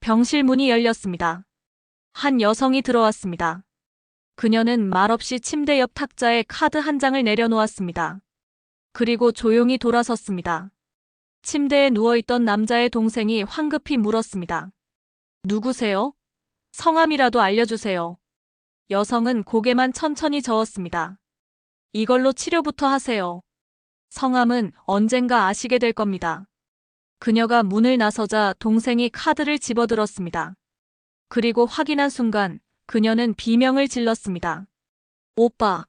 병실 문이 열렸습니다. 한 여성이 들어왔습니다. 그녀는 말없이 침대 옆 탁자에 카드 한 장을 내려놓았습니다. 그리고 조용히 돌아섰습니다. 침대에 누워있던 남자의 동생이 황급히 물었습니다. 누구세요? 성함이라도 알려주세요. 여성은 고개만 천천히 저었습니다. 이걸로 치료부터 하세요. 성함은 언젠가 아시게 될 겁니다. 그녀가 문을 나서자 동생이 카드를 집어들었습니다. 그리고 확인한 순간 그녀는 비명을 질렀습니다. 오빠,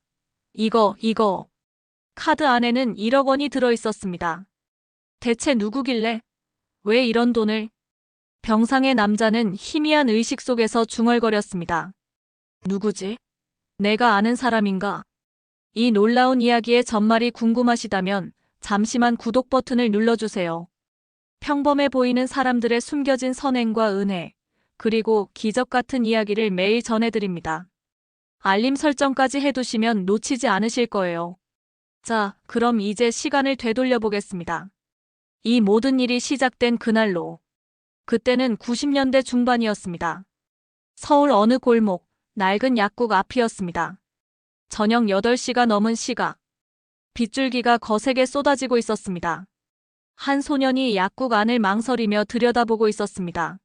이거. 카드 안에는 1억 원이 들어있었습니다. 대체 누구길래? 왜 이런 돈을? 병상의 남자는 희미한 의식 속에서 중얼거렸습니다. 누구지? 내가 아는 사람인가? 이 놀라운 이야기의 전말이 궁금하시다면 잠시만 구독 버튼을 눌러주세요. 평범해 보이는 사람들의 숨겨진 선행과 은혜, 그리고 기적 같은 이야기를 매일 전해드립니다. 알림 설정까지 해두시면 놓치지 않으실 거예요. 자, 그럼 이제 시간을 되돌려 보겠습니다. 이 모든 일이 시작된 그날로. 그때는 90년대 중반이었습니다. 서울 어느 골목, 낡은 약국 앞이었습니다. 저녁 8시가 넘은 시각. 빗줄기가 거세게 쏟아지고 있었습니다. 한 소년이 약국 안을 망설이며 들여다보고 있었습니다.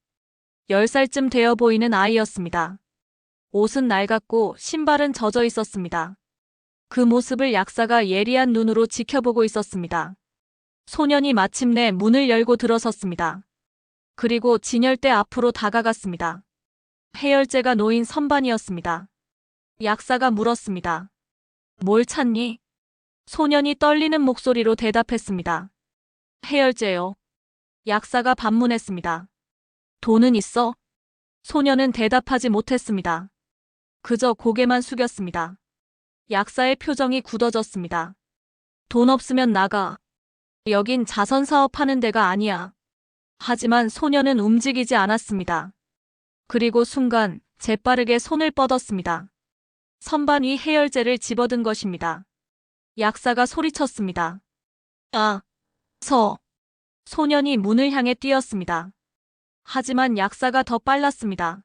10살쯤 되어 보이는 아이였습니다. 옷은 낡았고 신발은 젖어 있었습니다. 그 모습을 약사가 예리한 눈으로 지켜보고 있었습니다. 소년이 마침내 문을 열고 들어섰습니다. 그리고 진열대 앞으로 다가갔습니다. 해열제가 놓인 선반이었습니다. 약사가 물었습니다. 뭘 찾니? 소년이 떨리는 목소리로 대답했습니다. 해열제요. 약사가 반문했습니다. 돈은 있어? 소년은 대답하지 못했습니다. 그저 고개만 숙였습니다. 약사의 표정이 굳어졌습니다. 돈 없으면 나가. 여긴 자선 사업하는 데가 아니야. 하지만 소년은 움직이지 않았습니다. 그리고 순간 재빠르게 손을 뻗었습니다. 선반 위 해열제를 집어든 것입니다. 약사가 소리쳤습니다. 아, 소년이 문을 향해 뛰었습니다. 하지만 약사가 더 빨랐습니다.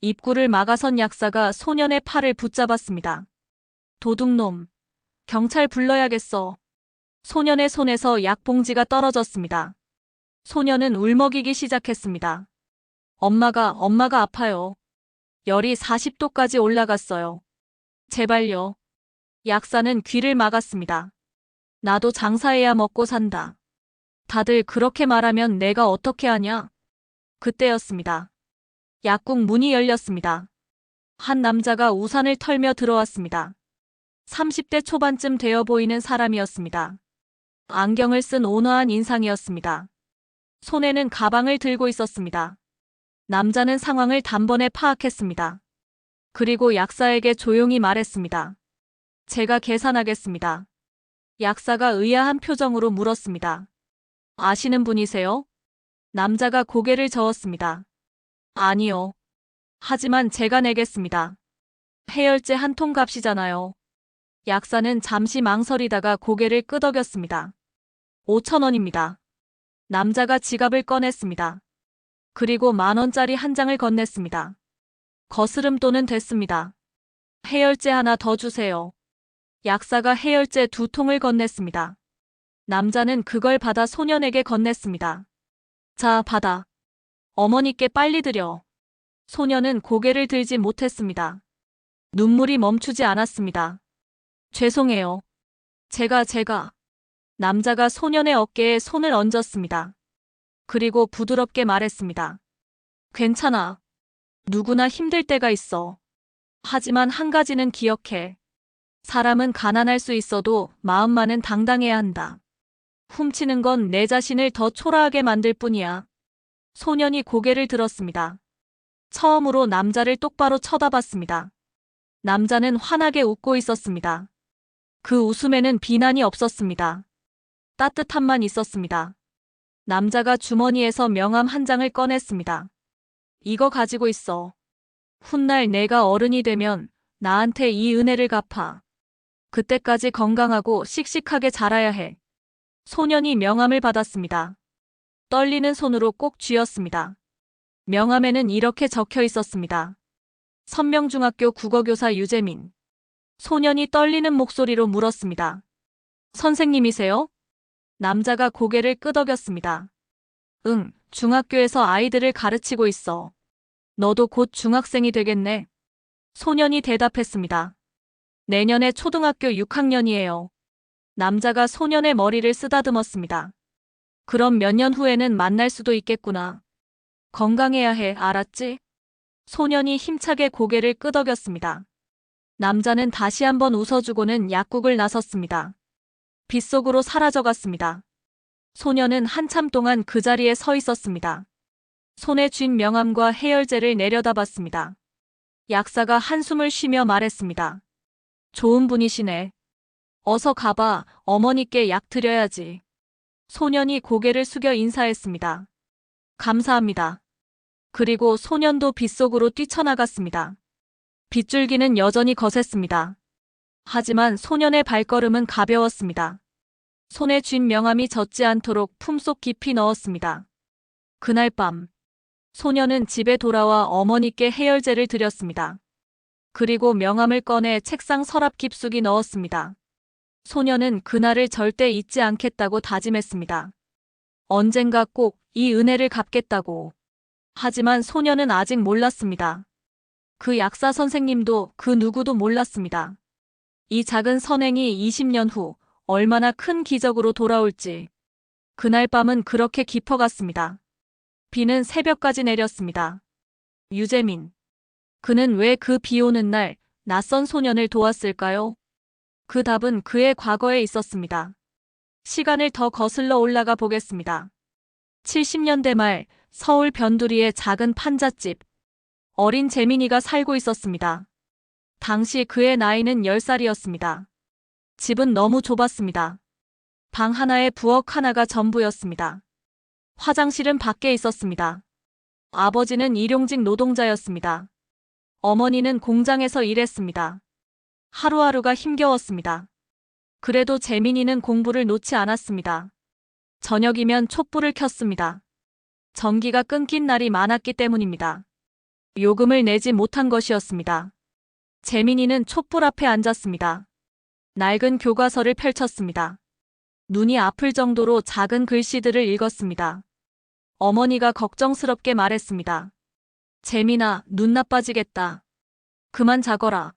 입구를 막아선 약사가 소년의 팔을 붙잡았습니다. 도둑놈, 경찰 불러야겠어. 소년의 손에서 약봉지가 떨어졌습니다. 소년은 울먹이기 시작했습니다. 엄마가 아파요. 열이 40도까지 올라갔어요. 제발요. 약사는 귀를 막았습니다. 나도 장사해야 먹고 산다. 다들 그렇게 말하면 내가 어떻게 하냐? 그때였습니다. 약국 문이 열렸습니다. 한 남자가 우산을 털며 들어왔습니다. 30대 초반쯤 되어 보이는 사람이었습니다. 안경을 쓴 온화한 인상이었습니다. 손에는 가방을 들고 있었습니다. 남자는 상황을 단번에 파악했습니다. 그리고 약사에게 조용히 말했습니다. 제가 계산하겠습니다. 약사가 의아한 표정으로 물었습니다. 아시는 분이세요? 남자가 고개를 저었습니다. 아니요. 하지만 제가 내겠습니다. 해열제 한 통 값이잖아요. 약사는 잠시 망설이다가 고개를 끄덕였습니다. 5,000원입니다. 남자가 지갑을 꺼냈습니다. 그리고 10,000원짜리 한 장을 건넸습니다. 거스름돈은 됐습니다. 해열제 하나 더 주세요. 약사가 해열제 2통을 건넸습니다. 남자는 그걸 받아 소년에게 건넸습니다. 자, 받아. 어머니께 빨리 드려. 소년은 고개를 들지 못했습니다. 눈물이 멈추지 않았습니다. 죄송해요. 제가. 남자가 소년의 어깨에 손을 얹었습니다. 그리고 부드럽게 말했습니다. 괜찮아. 누구나 힘들 때가 있어. 하지만 한 가지는 기억해. 사람은 가난할 수 있어도 마음만은 당당해야 한다. 훔치는 건 내 자신을 더 초라하게 만들 뿐이야. 소년이 고개를 들었습니다. 처음으로 남자를 똑바로 쳐다봤습니다. 남자는 환하게 웃고 있었습니다. 그 웃음에는 비난이 없었습니다. 따뜻함만 있었습니다. 남자가 주머니에서 명함 한 장을 꺼냈습니다. 이거 가지고 있어. 훗날 내가 어른이 되면 나한테 이 은혜를 갚아. 그때까지 건강하고 씩씩하게 자라야 해. 소년이 명함을 받았습니다. 떨리는 손으로 꼭 쥐었습니다. 명함에는 이렇게 적혀 있었습니다. 선명중학교 국어교사 유재민. 소년이 떨리는 목소리로 물었습니다. 선생님이세요? 남자가 고개를 끄덕였습니다. 응, 중학교에서 아이들을 가르치고 있어. 너도 곧 중학생이 되겠네. 소년이 대답했습니다. 내년에 초등학교 6학년이에요. 남자가 소년의 머리를 쓰다듬었습니다. 그럼 몇 년 후에는 만날 수도 있겠구나. 건강해야 해, 알았지? 소년이 힘차게 고개를 끄덕였습니다. 남자는 다시 한번 웃어주고는 약국을 나섰습니다. 빗속으로 사라져갔습니다. 소년은 한참 동안 그 자리에 서 있었습니다. 손에 쥔 명함과 해열제를 내려다봤습니다. 약사가 한숨을 쉬며 말했습니다. 좋은 분이시네. 어서 가봐, 어머니께 약 드려야지. 소년이 고개를 숙여 인사했습니다. 감사합니다. 그리고 소년도 빗속으로 뛰쳐나갔습니다. 빗줄기는 여전히 거셌습니다. 하지만 소년의 발걸음은 가벼웠습니다. 손에 쥔 명함이 젖지 않도록 품속 깊이 넣었습니다. 그날 밤, 소년은 집에 돌아와 어머니께 해열제를 드렸습니다. 그리고 명함을 꺼내 책상 서랍 깊숙이 넣었습니다. 소년은 그날을 절대 잊지 않겠다고 다짐했습니다. 언젠가 꼭 이 은혜를 갚겠다고. 하지만 소년은 아직 몰랐습니다. 그 약사 선생님도 그 누구도 몰랐습니다. 이 작은 선행이 20년 후 얼마나 큰 기적으로 돌아올지. 그날 밤은 그렇게 깊어갔습니다. 비는 새벽까지 내렸습니다. 유재민. 그는 왜 그 비 오는 날 낯선 소년을 도왔을까요? 그 답은 그의 과거에 있었습니다. 시간을 더 거슬러 올라가 보겠습니다. 70년대 말 서울 변두리의 작은 판잣집. 어린 재민이가 살고 있었습니다. 당시 그의 나이는 10살이었습니다. 집은 너무 좁았습니다. 방 하나에 부엌 하나가 전부였습니다. 화장실은 밖에 있었습니다. 아버지는 일용직 노동자였습니다. 어머니는 공장에서 일했습니다. 하루하루가 힘겨웠습니다. 그래도 재민이는 공부를 놓지 않았습니다. 저녁이면 촛불을 켰습니다. 전기가 끊긴 날이 많았기 때문입니다. 요금을 내지 못한 것이었습니다. 재민이는 촛불 앞에 앉았습니다. 낡은 교과서를 펼쳤습니다. 눈이 아플 정도로 작은 글씨들을 읽었습니다. 어머니가 걱정스럽게 말했습니다. 재민아, 눈 나빠지겠다. 그만 자거라.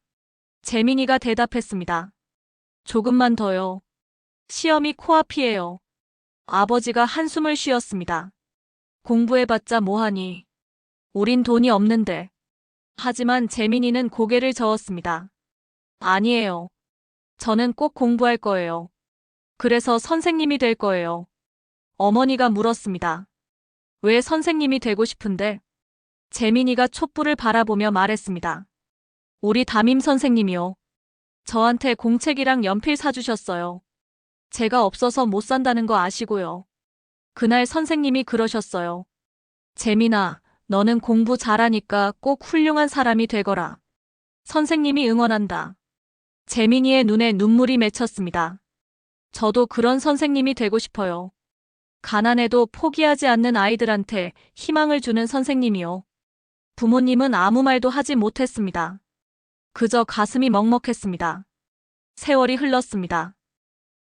재민이가 대답했습니다. 조금만 더요. 시험이 코앞이에요. 아버지가 한숨을 쉬었습니다. 공부해봤자 뭐하니. 우린 돈이 없는데. 하지만 재민이는 고개를 저었습니다. 아니에요. 저는 꼭 공부할 거예요. 그래서 선생님이 될 거예요. 어머니가 물었습니다. 왜 선생님이 되고 싶은데? 재민이가 촛불을 바라보며 말했습니다. 우리 담임 선생님이요. 저한테 공책이랑 연필 사주셨어요. 제가 없어서 못 산다는 거 아시고요. 그날 선생님이 그러셨어요. 재민아, 너는 공부 잘하니까 꼭 훌륭한 사람이 되거라. 선생님이 응원한다. 재민이의 눈에 눈물이 맺혔습니다. 저도 그런 선생님이 되고 싶어요. 가난해도 포기하지 않는 아이들한테 희망을 주는 선생님이요. 부모님은 아무 말도 하지 못했습니다. 그저 가슴이 먹먹했습니다. 세월이 흘렀습니다.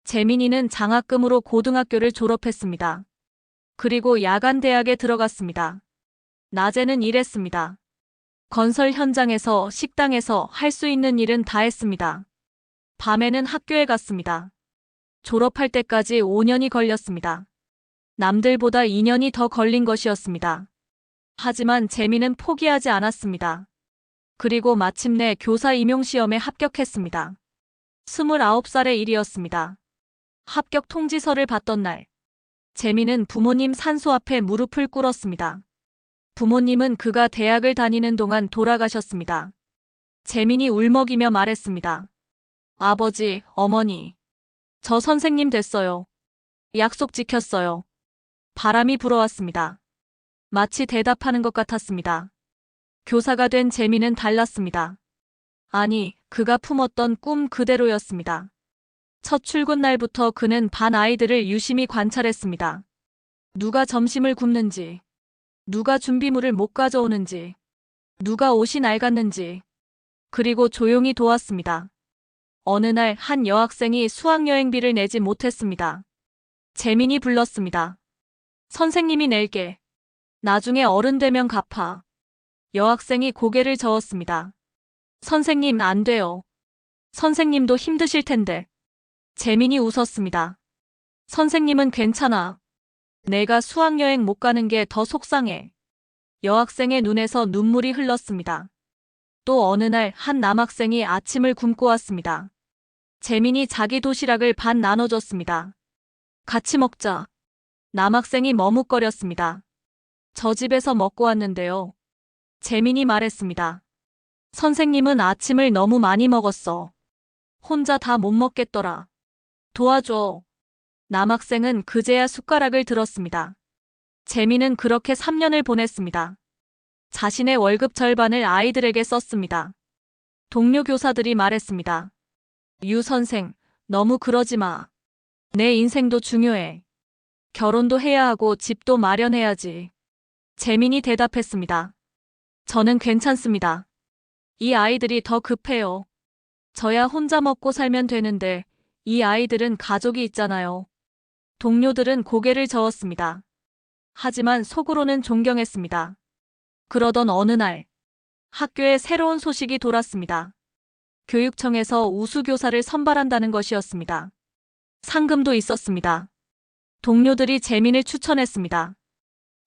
재민이는 장학금으로 고등학교를 졸업했습니다. 그리고 야간대학에 들어갔습니다. 낮에는 일했습니다. 건설 현장에서 식당에서 할 수 있는 일은 다 했습니다. 밤에는 학교에 갔습니다. 졸업할 때까지 5년이 걸렸습니다. 남들보다 2년이 더 걸린 것이었습니다. 하지만 재민은 포기하지 않았습니다. 그리고 마침내 교사 임용시험에 합격했습니다. 29살의 일이었습니다. 합격 통지서를 받던 날, 재민은 부모님 산소 앞에 무릎을 꿇었습니다. 부모님은 그가 대학을 다니는 동안 돌아가셨습니다. 재민이 울먹이며 말했습니다. 아버지, 어머니, 저 선생님 됐어요. 약속 지켰어요. 바람이 불어왔습니다. 마치 대답하는 것 같았습니다. 교사가 된 재민은 달랐습니다. 아니, 그가 품었던 꿈 그대로였습니다. 첫 출근 날부터 그는 반 아이들을 유심히 관찰했습니다. 누가 점심을 굶는지, 누가 준비물을 못 가져오는지, 누가 옷이 낡았는지, 그리고 조용히 도왔습니다. 어느 날 한 여학생이 수학여행비를 내지 못했습니다. 재민이 불렀습니다. 선생님이 낼게. 나중에 어른 되면 갚아. 여학생이 고개를 저었습니다. 선생님, 안 돼요. 선생님도 힘드실 텐데. 재민이 웃었습니다. 선생님은 괜찮아. 내가 수학여행 못 가는 게 더 속상해. 여학생의 눈에서 눈물이 흘렀습니다. 또 어느 날 한 남학생이 아침을 굶고 왔습니다. 재민이 자기 도시락을 반 나눠줬습니다. 같이 먹자. 남학생이 머뭇거렸습니다. 저 집에서 먹고 왔는데요. 재민이 말했습니다. 선생님은 아침을 너무 많이 먹었어. 혼자 다 못 먹겠더라. 도와줘. 남학생은 그제야 숟가락을 들었습니다. 재민은 그렇게 3년을 보냈습니다. 자신의 월급 절반을 아이들에게 썼습니다. 동료 교사들이 말했습니다. 유 선생, 너무 그러지 마. 내 인생도 중요해. 결혼도 해야 하고 집도 마련해야지. 재민이 대답했습니다. 저는 괜찮습니다. 이 아이들이 더 급해요. 저야 혼자 먹고 살면 되는데 이 아이들은 가족이 있잖아요. 동료들은 고개를 저었습니다. 하지만 속으로는 존경했습니다. 그러던 어느 날 학교에 새로운 소식이 돌았습니다. 교육청에서 우수교사를 선발한다는 것이었습니다. 상금도 있었습니다. 동료들이 재민을 추천했습니다.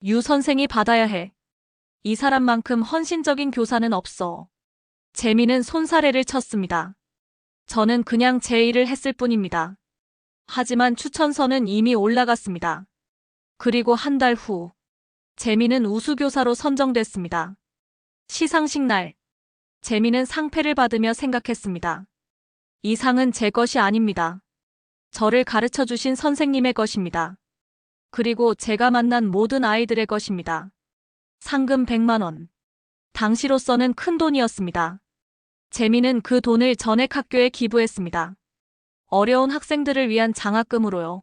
유 선생이 받아야 해. 이 사람만큼 헌신적인 교사는 없어. 재민은 손사래를 쳤습니다. 저는 그냥 제 일을 했을 뿐입니다. 하지만 추천서는 이미 올라갔습니다. 그리고 한 달 후, 재민은 우수교사로 선정됐습니다. 시상식 날, 재민은 상패를 받으며 생각했습니다. 이 상은 제 것이 아닙니다. 저를 가르쳐 주신 선생님의 것입니다. 그리고 제가 만난 모든 아이들의 것입니다. 상금 100만 원. 당시로서는 큰 돈이었습니다. 재민은 그 돈을 전액학교에 기부했습니다. 어려운 학생들을 위한 장학금으로요.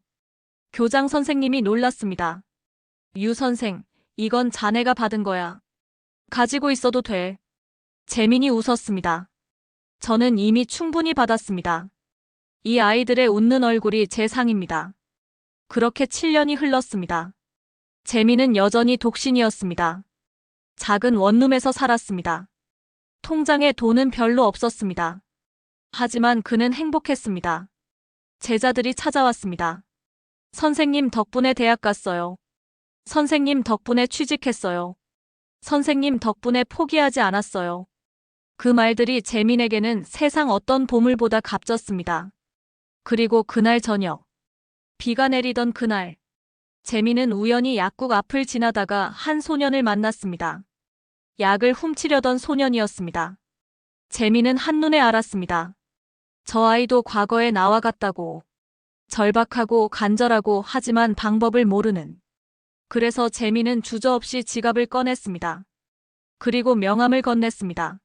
교장 선생님이 놀랐습니다. 유 선생, 이건 자네가 받은 거야. 가지고 있어도 돼. 재민이 웃었습니다. 저는 이미 충분히 받았습니다. 이 아이들의 웃는 얼굴이 제 상입니다. 그렇게 7년이 흘렀습니다. 재민은 여전히 독신이었습니다. 작은 원룸에서 살았습니다. 통장에 돈은 별로 없었습니다. 하지만 그는 행복했습니다. 제자들이 찾아왔습니다. 선생님 덕분에 대학 갔어요. 선생님 덕분에 취직했어요. 선생님 덕분에 포기하지 않았어요. 그 말들이 재민에게는 세상 어떤 보물보다 값졌습니다. 그리고 그날 저녁, 비가 내리던 그날, 재민은 우연히 약국 앞을 지나다가 한 소년을 만났습니다. 약을 훔치려던 소년이었습니다. 재민은 한눈에 알았습니다. 저 아이도 과거에 나와 같다고. 절박하고 간절하고 하지만 방법을 모르는. 그래서 재민은 주저없이 지갑을 꺼냈습니다. 그리고 명함을 건넸습니다.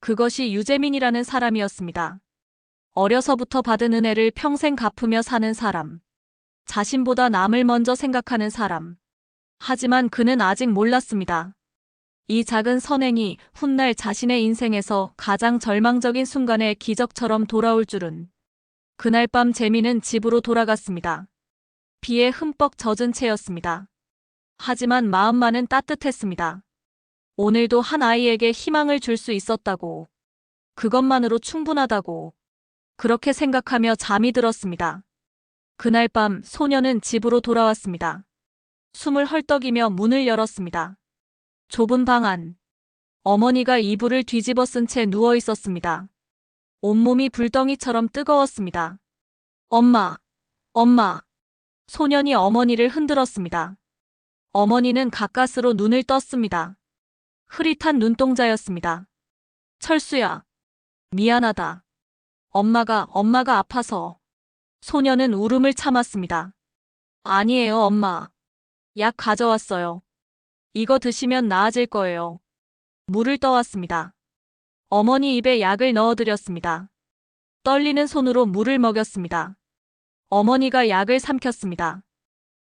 그것이 유재민이라는 사람이었습니다. 어려서부터 받은 은혜를 평생 갚으며 사는 사람. 자신보다 남을 먼저 생각하는 사람. 하지만 그는 아직 몰랐습니다. 이 작은 선행이 훗날 자신의 인생에서 가장 절망적인 순간에 기적처럼 돌아올 줄은. 그날 밤 재민은 집으로 돌아갔습니다. 비에 흠뻑 젖은 채였습니다. 하지만 마음만은 따뜻했습니다. 오늘도 한 아이에게 희망을 줄 수 있었다고. 그것만으로 충분하다고. 그렇게 생각하며 잠이 들었습니다. 그날 밤 소녀는 집으로 돌아왔습니다. 숨을 헐떡이며 문을 열었습니다. 좁은 방 안. 어머니가 이불을 뒤집어 쓴 채 누워 있었습니다. 온몸이 불덩이처럼 뜨거웠습니다. 엄마, 엄마. 소년이 어머니를 흔들었습니다. 어머니는 가까스로 눈을 떴습니다. 흐릿한 눈동자였습니다. 철수야. 미안하다. 엄마가 아파서. 소년은 울음을 참았습니다. 아니에요, 엄마. 약 가져왔어요. 이거 드시면 나아질 거예요. 물을 떠왔습니다. 어머니 입에 약을 넣어드렸습니다. 떨리는 손으로 물을 먹였습니다. 어머니가 약을 삼켰습니다.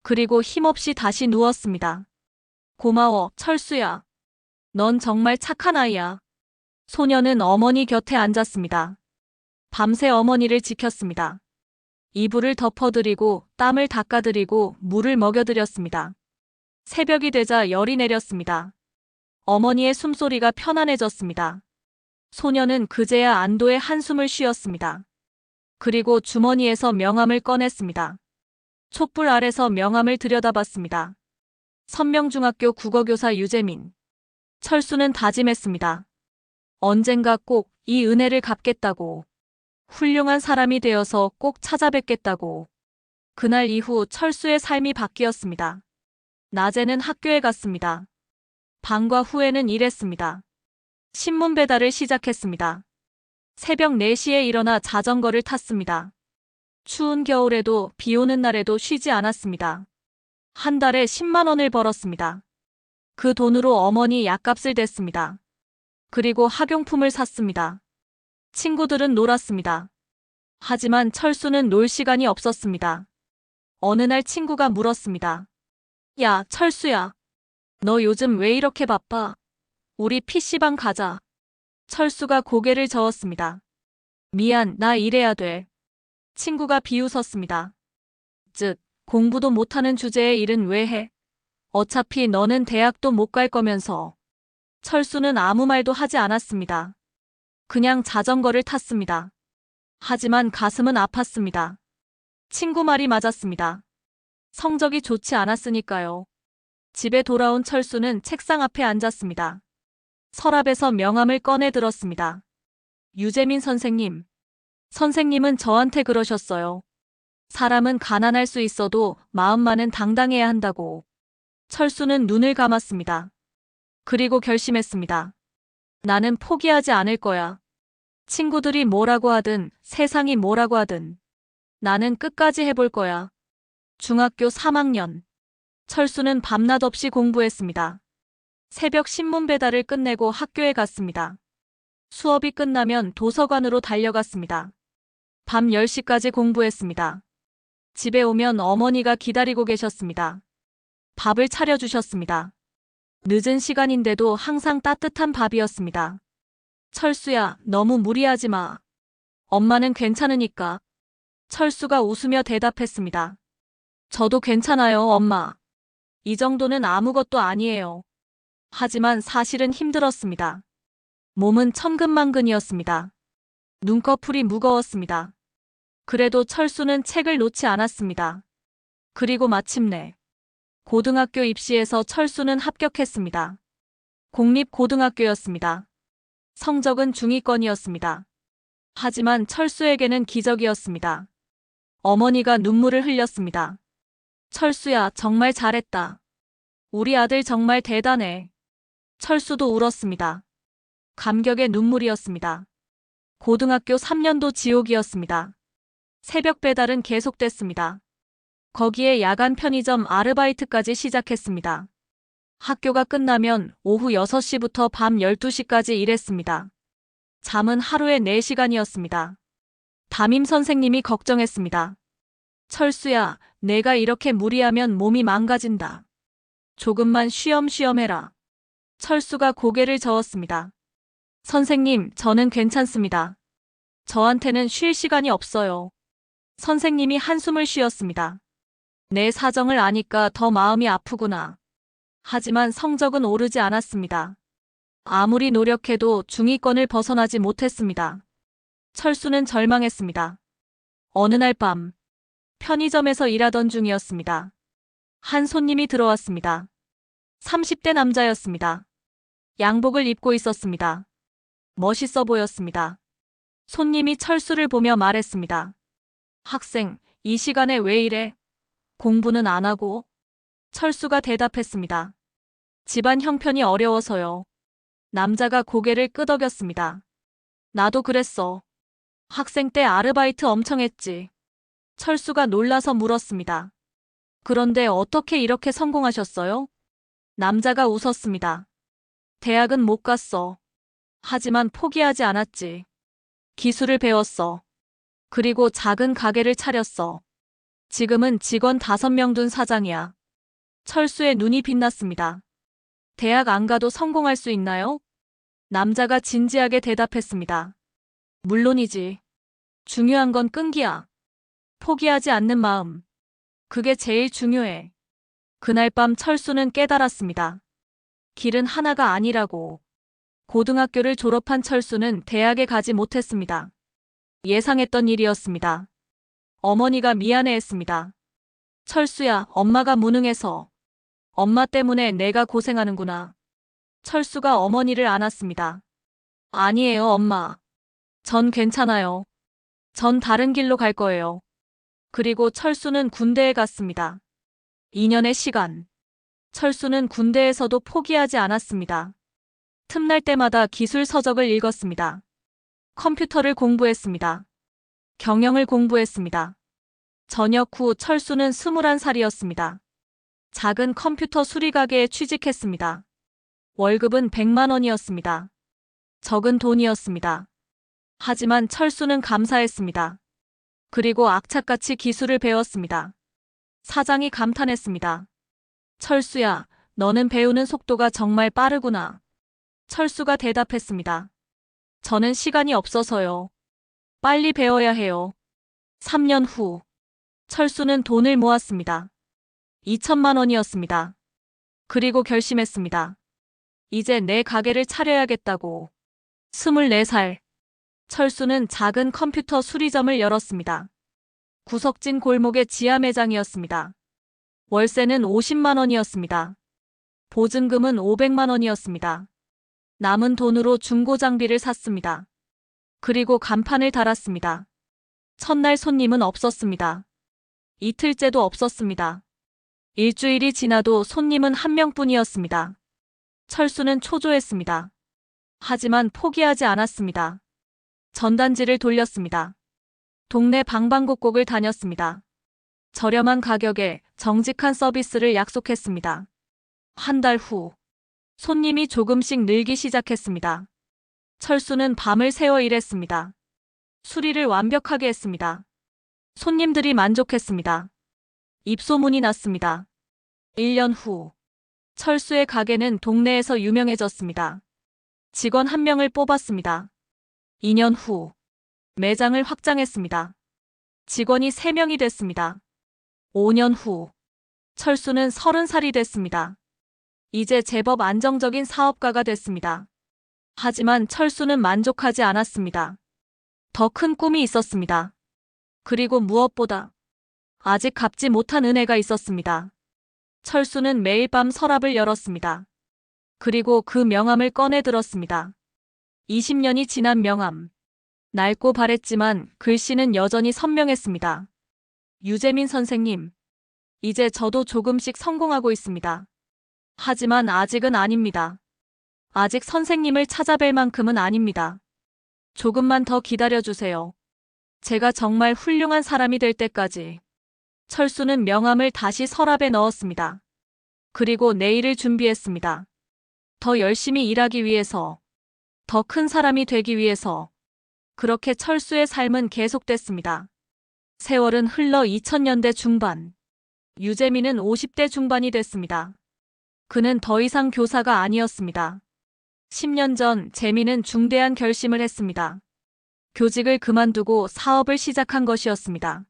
그리고 힘없이 다시 누웠습니다. 고마워, 철수야. 넌 정말 착한 아이야. 소녀는 어머니 곁에 앉았습니다. 밤새 어머니를 지켰습니다. 이불을 덮어드리고 땀을 닦아드리고 물을 먹여드렸습니다. 새벽이 되자 열이 내렸습니다. 어머니의 숨소리가 편안해졌습니다. 소녀는 그제야 안도의 한숨을 쉬었습니다. 그리고 주머니에서 명함을 꺼냈습니다. 촛불 아래서 명함을 들여다봤습니다. 선명중학교 국어교사 유재민. 철수는 다짐했습니다. 언젠가 꼭 이 은혜를 갚겠다고. 훌륭한 사람이 되어서 꼭 찾아뵙겠다고. 그날 이후 철수의 삶이 바뀌었습니다. 낮에는 학교에 갔습니다. 방과 후에는 일했습니다. 신문 배달을 시작했습니다. 새벽 4시에 일어나 자전거를 탔습니다. 추운 겨울에도 비 오는 날에도 쉬지 않았습니다. 한 달에 10만 원을 벌었습니다. 그 돈으로 어머니 약값을 댔습니다. 그리고 학용품을 샀습니다. 친구들은 놀았습니다. 하지만 철수는 놀 시간이 없었습니다. 어느 날 친구가 물었습니다. 야, 철수야. 너 요즘 왜 이렇게 바빠? 우리 PC방 가자. 철수가 고개를 저었습니다. 미안, 나 일해야 돼. 친구가 비웃었습니다. 즉, 공부도 못하는 주제에 일은 왜 해? 어차피 너는 대학도 못 갈 거면서. 철수는 아무 말도 하지 않았습니다. 그냥 자전거를 탔습니다. 하지만 가슴은 아팠습니다. 친구 말이 맞았습니다. 성적이 좋지 않았으니까요. 집에 돌아온 철수는 책상 앞에 앉았습니다. 서랍에서 명함을 꺼내 들었습니다. 유재민 선생님. 선생님은 저한테 그러셨어요. 사람은 가난할 수 있어도 마음만은 당당해야 한다고. 철수는 눈을 감았습니다. 그리고 결심했습니다. 나는 포기하지 않을 거야. 친구들이 뭐라고 하든 세상이 뭐라고 하든 나는 끝까지 해볼 거야. 중학교 3학년. 철수는 밤낮 없이 공부했습니다. 새벽 신문 배달을 끝내고 학교에 갔습니다. 수업이 끝나면 도서관으로 달려갔습니다. 밤 10시까지 공부했습니다. 집에 오면 어머니가 기다리고 계셨습니다. 밥을 차려주셨습니다. 늦은 시간인데도 항상 따뜻한 밥이었습니다. 철수야, 너무 무리하지 마. 엄마는 괜찮으니까. 철수가 웃으며 대답했습니다. 저도 괜찮아요, 엄마. 이 정도는 아무것도 아니에요. 하지만 사실은 힘들었습니다. 몸은 천근만근이었습니다. 눈꺼풀이 무거웠습니다. 그래도 철수는 책을 놓지 않았습니다. 그리고 마침내 고등학교 입시에서 철수는 합격했습니다. 공립고등학교였습니다. 성적은 중위권이었습니다. 하지만 철수에게는 기적이었습니다. 어머니가 눈물을 흘렸습니다. 철수야, 정말 잘했다. 우리 아들 정말 대단해. 철수도 울었습니다. 감격의 눈물이었습니다. 고등학교 3년도 지옥이었습니다. 새벽 배달은 계속됐습니다. 거기에 야간 편의점 아르바이트까지 시작했습니다. 학교가 끝나면 오후 6시부터 밤 12시까지 일했습니다. 잠은 하루에 4시간이었습니다. 담임 선생님이 걱정했습니다. 철수야, 내가 이렇게 무리하면 몸이 망가진다. 조금만 쉬엄쉬엄 해라. 철수가 고개를 저었습니다. 선생님, 저는 괜찮습니다. 저한테는 쉴 시간이 없어요. 선생님이 한숨을 쉬었습니다. 내 사정을 아니까 더 마음이 아프구나. 하지만 성적은 오르지 않았습니다. 아무리 노력해도 중위권을 벗어나지 못했습니다. 철수는 절망했습니다. 어느 날 밤, 편의점에서 일하던 중이었습니다. 한 손님이 들어왔습니다. 30대 남자였습니다. 양복을 입고 있었습니다. 멋있어 보였습니다. 손님이 철수를 보며 말했습니다. 학생, 이 시간에 왜 이래? 공부는 안 하고? 철수가 대답했습니다. 집안 형편이 어려워서요. 남자가 고개를 끄덕였습니다. 나도 그랬어. 학생 때 아르바이트 엄청 했지. 철수가 놀라서 물었습니다. 그런데 어떻게 이렇게 성공하셨어요? 남자가 웃었습니다. 대학은 못 갔어. 하지만 포기하지 않았지. 기술을 배웠어. 그리고 작은 가게를 차렸어. 지금은 직원 5명 둔 사장이야. 철수의 눈이 빛났습니다. 대학 안 가도 성공할 수 있나요? 남자가 진지하게 대답했습니다. 물론이지. 중요한 건 끈기야. 포기하지 않는 마음. 그게 제일 중요해. 그날 밤 철수는 깨달았습니다. 길은 하나가 아니라고. 고등학교를 졸업한 철수는 대학에 가지 못했습니다. 예상했던 일이었습니다. 어머니가 미안해했습니다. 철수야, 엄마가 무능해서. 엄마 때문에 내가 고생하는구나. 철수가 어머니를 안았습니다. 아니에요, 엄마. 전 괜찮아요. 전 다른 길로 갈 거예요. 그리고 철수는 군대에 갔습니다. 2년의 시간. 철수는 군대에서도 포기하지 않았습니다. 틈날 때마다 기술 서적을 읽었습니다. 컴퓨터를 공부했습니다. 경영을 공부했습니다. 저녁 후 철수는 21살이었습니다. 작은 컴퓨터 수리가게에 취직했습니다. 월급은 100만 원이었습니다. 적은 돈이었습니다. 하지만 철수는 감사했습니다. 그리고 악착같이 기술을 배웠습니다. 사장이 감탄했습니다. 철수야, 너는 배우는 속도가 정말 빠르구나. 철수가 대답했습니다. 저는 시간이 없어서요. 빨리 배워야 해요. 3년 후, 철수는 돈을 모았습니다. 2천만 원이었습니다. 그리고 결심했습니다. 이제 내 가게를 차려야겠다고. 24살. 철수는 작은 컴퓨터 수리점을 열었습니다. 구석진 골목의 지하 매장이었습니다. 월세는 50만 원이었습니다. 보증금은 500만 원이었습니다. 남은 돈으로 중고 장비를 샀습니다. 그리고 간판을 달았습니다. 첫날 손님은 없었습니다. 이틀째도 없었습니다. 일주일이 지나도 손님은 한 명뿐이었습니다. 철수는 초조했습니다. 하지만 포기하지 않았습니다. 전단지를 돌렸습니다. 동네 방방곡곡을 다녔습니다. 저렴한 가격에 정직한 서비스를 약속했습니다. 한 달 후, 손님이 조금씩 늘기 시작했습니다. 철수는 밤을 새워 일했습니다. 수리를 완벽하게 했습니다. 손님들이 만족했습니다. 입소문이 났습니다. 1년 후, 철수의 가게는 동네에서 유명해졌습니다. 직원 한 명을 뽑았습니다. 2년 후, 매장을 확장했습니다. 직원이 3명이 됐습니다. 5년 후, 철수는 30살이 됐습니다. 이제 제법 안정적인 사업가가 됐습니다. 하지만 철수는 만족하지 않았습니다. 더 큰 꿈이 있었습니다. 그리고 무엇보다 아직 갚지 못한 은혜가 있었습니다. 철수는 매일 밤 서랍을 열었습니다. 그리고 그 명함을 꺼내 들었습니다. 20년이 지난 명함. 낡고 바랬지만 글씨는 여전히 선명했습니다. 유재민 선생님, 이제 저도 조금씩 성공하고 있습니다. 하지만 아직은 아닙니다. 아직 선생님을 찾아뵐 만큼은 아닙니다. 조금만 더 기다려주세요. 제가 정말 훌륭한 사람이 될 때까지. 철수는 명함을 다시 서랍에 넣었습니다. 그리고 내일을 준비했습니다. 더 열심히 일하기 위해서, 더 큰 사람이 되기 위해서. 그렇게 철수의 삶은 계속됐습니다. 세월은 흘러 2000년대 중반. 유재민은 50대 중반이 됐습니다. 그는 더 이상 교사가 아니었습니다. 10년 전 재민은 중대한 결심을 했습니다. 교직을 그만두고 사업을 시작한 것이었습니다.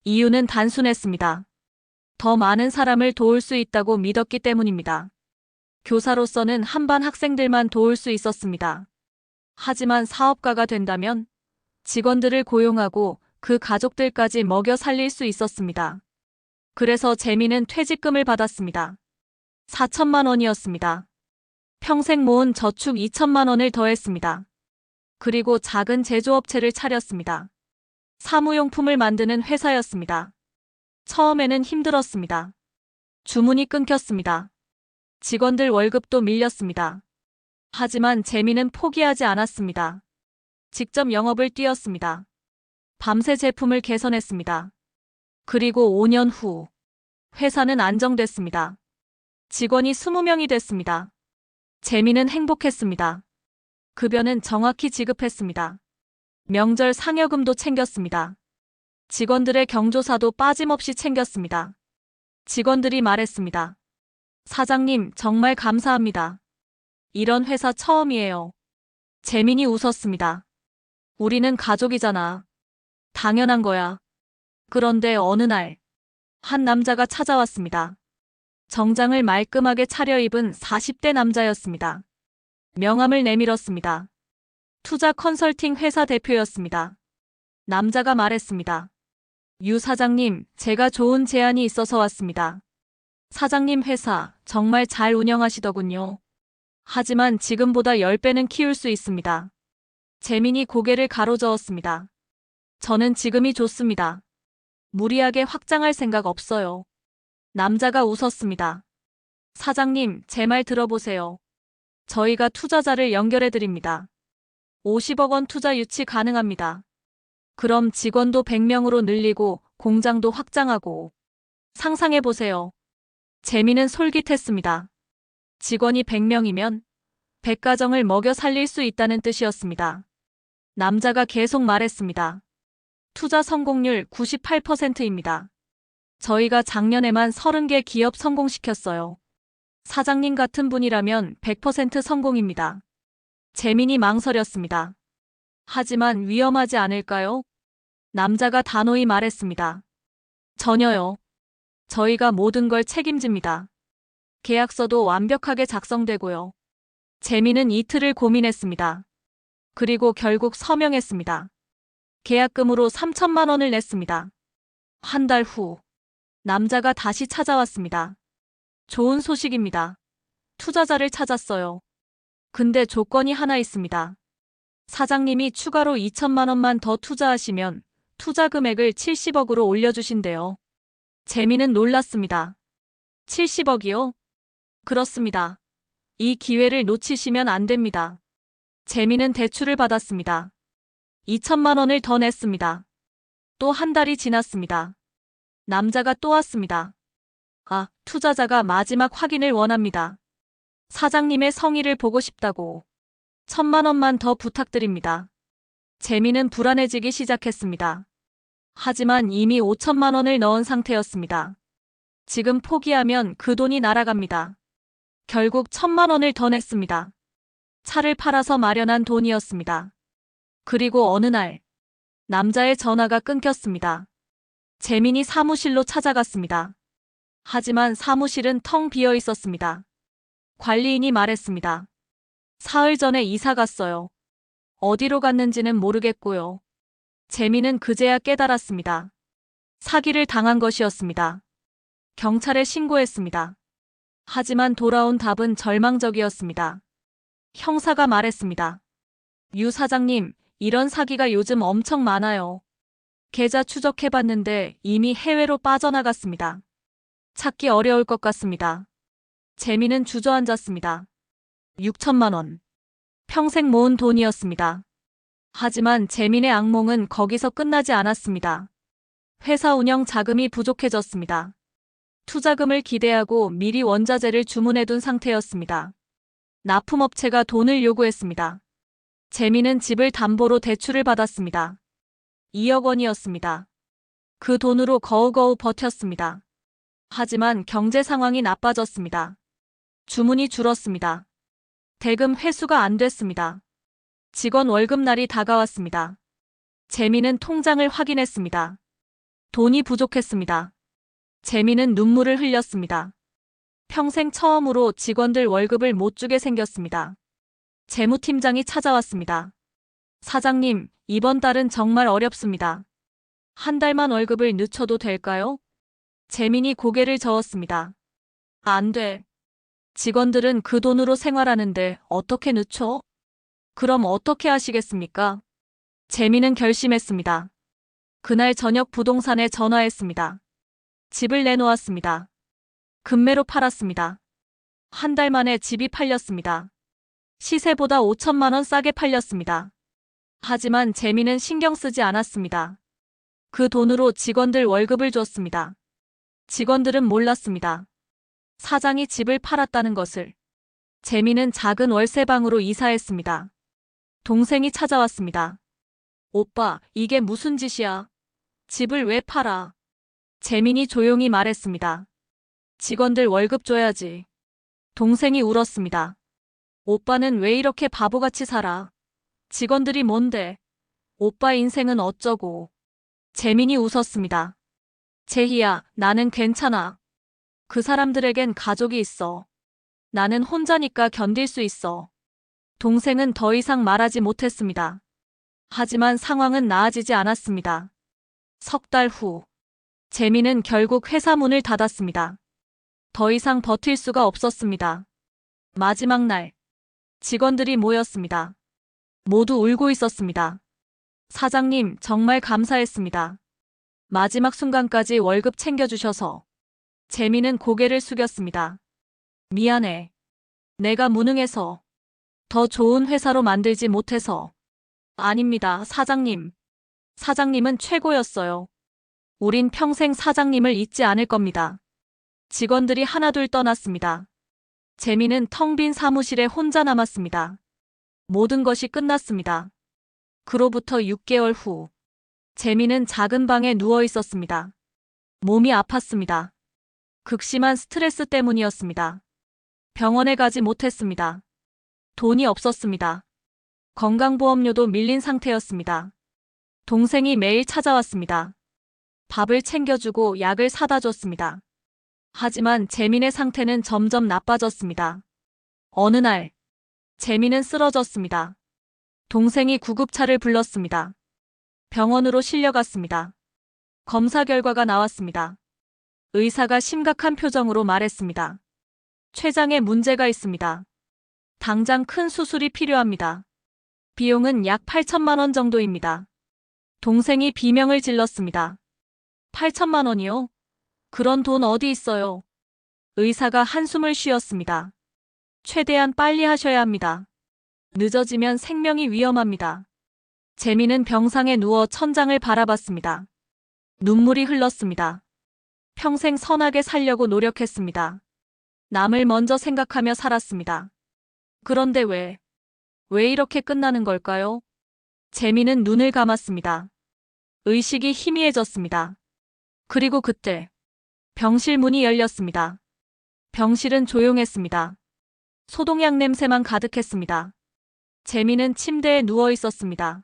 이유는 단순했습니다. 더 많은 사람을 도울 수 있다고 믿었기 때문입니다. 교사로서는 한반 학생들만 도울 수 있었습니다. 하지만 사업가가 된다면 직원들을 고용하고 그 가족들까지 먹여 살릴 수 있었습니다. 그래서 재민은 퇴직금을 받았습니다. 4천만 원이었습니다. 평생 모은 저축 2천만 원을 더했습니다. 그리고 작은 제조업체를 차렸습니다. 사무용품을 만드는 회사였습니다. 처음에는 힘들었습니다. 주문이 끊겼습니다. 직원들 월급도 밀렸습니다. 하지만 재민은 포기하지 않았습니다. 직접 영업을 뛰었습니다. 밤새 제품을 개선했습니다. 그리고 5년 후, 회사는 안정됐습니다. 직원이 20명이 됐습니다. 재민은 행복했습니다. 급여는 정확히 지급했습니다. 명절 상여금도 챙겼습니다. 직원들의 경조사도 빠짐없이 챙겼습니다. 직원들이 말했습니다. 사장님, 정말 감사합니다. 이런 회사 처음이에요. 재민이 웃었습니다. 우리는 가족이잖아. 당연한 거야. 그런데 어느 날, 한 남자가 찾아왔습니다. 정장을 말끔하게 차려입은 40대 남자였습니다. 명함을 내밀었습니다. 투자 컨설팅 회사 대표였습니다. 남자가 말했습니다. 유 사장님, 제가 좋은 제안이 있어서 왔습니다. 사장님 회사 정말 잘 운영하시더군요. 하지만 지금보다 10배는 키울 수 있습니다. 재민이 고개를 가로저었습니다. 저는 지금이 좋습니다. 무리하게 확장할 생각 없어요. 남자가 웃었습니다. 사장님, 제 말 들어보세요. 저희가 투자자를 연결해 드립니다. 50억 원 투자 유치 가능합니다. 그럼 직원도 100명으로 늘리고 공장도 확장하고. 상상해 보세요. 재미는 솔깃했습니다. 직원이 100명이면 100가정을 먹여 살릴 수 있다는 뜻이었습니다. 남자가 계속 말했습니다. 투자 성공률 98%입니다. 저희가 작년에만 30개 기업 성공시켰어요. 사장님 같은 분이라면 100% 성공입니다. 재민이 망설였습니다. 하지만 위험하지 않을까요? 남자가 단호히 말했습니다. 전혀요. 저희가 모든 걸 책임집니다. 계약서도 완벽하게 작성되고요. 재민은 이틀을 고민했습니다. 그리고 결국 서명했습니다. 계약금으로 3천만 원을 냈습니다. 한 달 후, 남자가 다시 찾아왔습니다. 좋은 소식입니다. 투자자를 찾았어요. 근데 조건이 하나 있습니다. 사장님이 추가로 2천만 원만 더 투자하시면 투자 금액을 70억으로 올려주신대요. 재민은 놀랐습니다. 70억이요? 그렇습니다. 이 기회를 놓치시면 안 됩니다. 재민은 대출을 받았습니다. 2천만 원을 더 냈습니다. 또 한 달이 지났습니다. 남자가 또 왔습니다. 아, 투자자가 마지막 확인을 원합니다. 사장님의 성의를 보고 싶다고. 1천만 원만 더 부탁드립니다. 재민은 불안해지기 시작했습니다. 하지만 이미 5천만 원을 넣은 상태였습니다. 지금 포기하면 그 돈이 날아갑니다. 결국 1천만 원을 더 냈습니다. 차를 팔아서 마련한 돈이었습니다. 그리고 어느 날, 남자의 전화가 끊겼습니다. 재민이 사무실로 찾아갔습니다. 하지만 사무실은 텅 비어 있었습니다. 관리인이 말했습니다. 사흘 전에 이사 갔어요. 어디로 갔는지는 모르겠고요. 재민은 그제야 깨달았습니다. 사기를 당한 것이었습니다. 경찰에 신고했습니다. 하지만 돌아온 답은 절망적이었습니다. 형사가 말했습니다. 유 사장님, 이런 사기가 요즘 엄청 많아요. 계좌 추적해봤는데 이미 해외로 빠져나갔습니다. 찾기 어려울 것 같습니다. 재민은 주저앉았습니다. 6천만 원. 평생 모은 돈이었습니다. 하지만 재민의 악몽은 거기서 끝나지 않았습니다. 회사 운영 자금이 부족해졌습니다. 투자금을 기대하고 미리 원자재를 주문해둔 상태였습니다. 납품업체가 돈을 요구했습니다. 재민은 집을 담보로 대출을 받았습니다. 2억 원이었습니다. 그 돈으로 거우거우 버텼습니다. 하지만 경제 상황이 나빠졌습니다. 주문이 줄었습니다. 대금 회수가 안 됐습니다. 직원 월급날이 다가왔습니다. 재민은 통장을 확인했습니다. 돈이 부족했습니다. 재민은 눈물을 흘렸습니다. 평생 처음으로 직원들 월급을 못 주게 생겼습니다. 재무팀장이 찾아왔습니다. 사장님, 이번 달은 정말 어렵습니다. 한 달만 월급을 늦춰도 될까요? 재민이 고개를 저었습니다. 안 돼. 직원들은 그 돈으로 생활하는데 어떻게 늦춰? 그럼 어떻게 하시겠습니까? 재민은 결심했습니다. 그날 저녁 부동산에 전화했습니다. 집을 내놓았습니다. 금매로 팔았습니다. 한 달 만에 집이 팔렸습니다. 시세보다 5천만 원 싸게 팔렸습니다. 하지만 재민은 신경 쓰지 않았습니다. 그 돈으로 직원들 월급을 줬습니다. 직원들은 몰랐습니다. 사장이 집을 팔았다는 것을. 재민은 작은 월세방으로 이사했습니다. 동생이 찾아왔습니다. 오빠, 이게 무슨 짓이야? 집을 왜 팔아? 재민이 조용히 말했습니다. 직원들 월급 줘야지. 동생이 울었습니다. 오빠는 왜 이렇게 바보같이 살아? 직원들이 뭔데? 오빠 인생은 어쩌고? 재민이 웃었습니다. 제희야, 나는 괜찮아. 그 사람들에겐 가족이 있어. 나는 혼자니까 견딜 수 있어. 동생은 더 이상 말하지 못했습니다. 하지만 상황은 나아지지 않았습니다. 석 달 후, 재민은 결국 회사 문을 닫았습니다. 더 이상 버틸 수가 없었습니다. 마지막 날, 직원들이 모였습니다. 모두 울고 있었습니다. 사장님, 정말 감사했습니다. 마지막 순간까지 월급 챙겨주셔서. 재민은 고개를 숙였습니다. 미안해. 내가 무능해서. 더 좋은 회사로 만들지 못해서. 아닙니다, 사장님. 사장님은 최고였어요. 우린 평생 사장님을 잊지 않을 겁니다. 직원들이 하나둘 떠났습니다. 재민은 텅 빈 사무실에 혼자 남았습니다. 모든 것이 끝났습니다. 그로부터 6개월 후, 재민은 작은 방에 누워 있었습니다. 몸이 아팠습니다. 극심한 스트레스 때문이었습니다. 병원에 가지 못했습니다. 돈이 없었습니다. 건강보험료도 밀린 상태였습니다. 동생이 매일 찾아왔습니다. 밥을 챙겨주고 약을 사다 줬습니다. 하지만 재민의 상태는 점점 나빠졌습니다. 어느 날, 재민은 쓰러졌습니다. 동생이 구급차를 불렀습니다. 병원으로 실려갔습니다. 검사 결과가 나왔습니다. 의사가 심각한 표정으로 말했습니다. 췌장에 문제가 있습니다. 당장 큰 수술이 필요합니다. 비용은 약 8천만 원 정도입니다. 동생이 비명을 질렀습니다. 8천만 원이요? 그런 돈 어디 있어요? 의사가 한숨을 쉬었습니다. 최대한 빨리 하셔야 합니다. 늦어지면 생명이 위험합니다. 재민은 병상에 누워 천장을 바라봤습니다. 눈물이 흘렀습니다. 평생 선하게 살려고 노력했습니다. 남을 먼저 생각하며 살았습니다. 그런데 왜 이렇게 끝나는 걸까요? 재민은 눈을 감았습니다. 의식이 희미해졌습니다. 그리고 그때 병실 문이 열렸습니다. 병실은 조용했습니다. 소독약 냄새만 가득했습니다. 재민은 침대에 누워 있었습니다.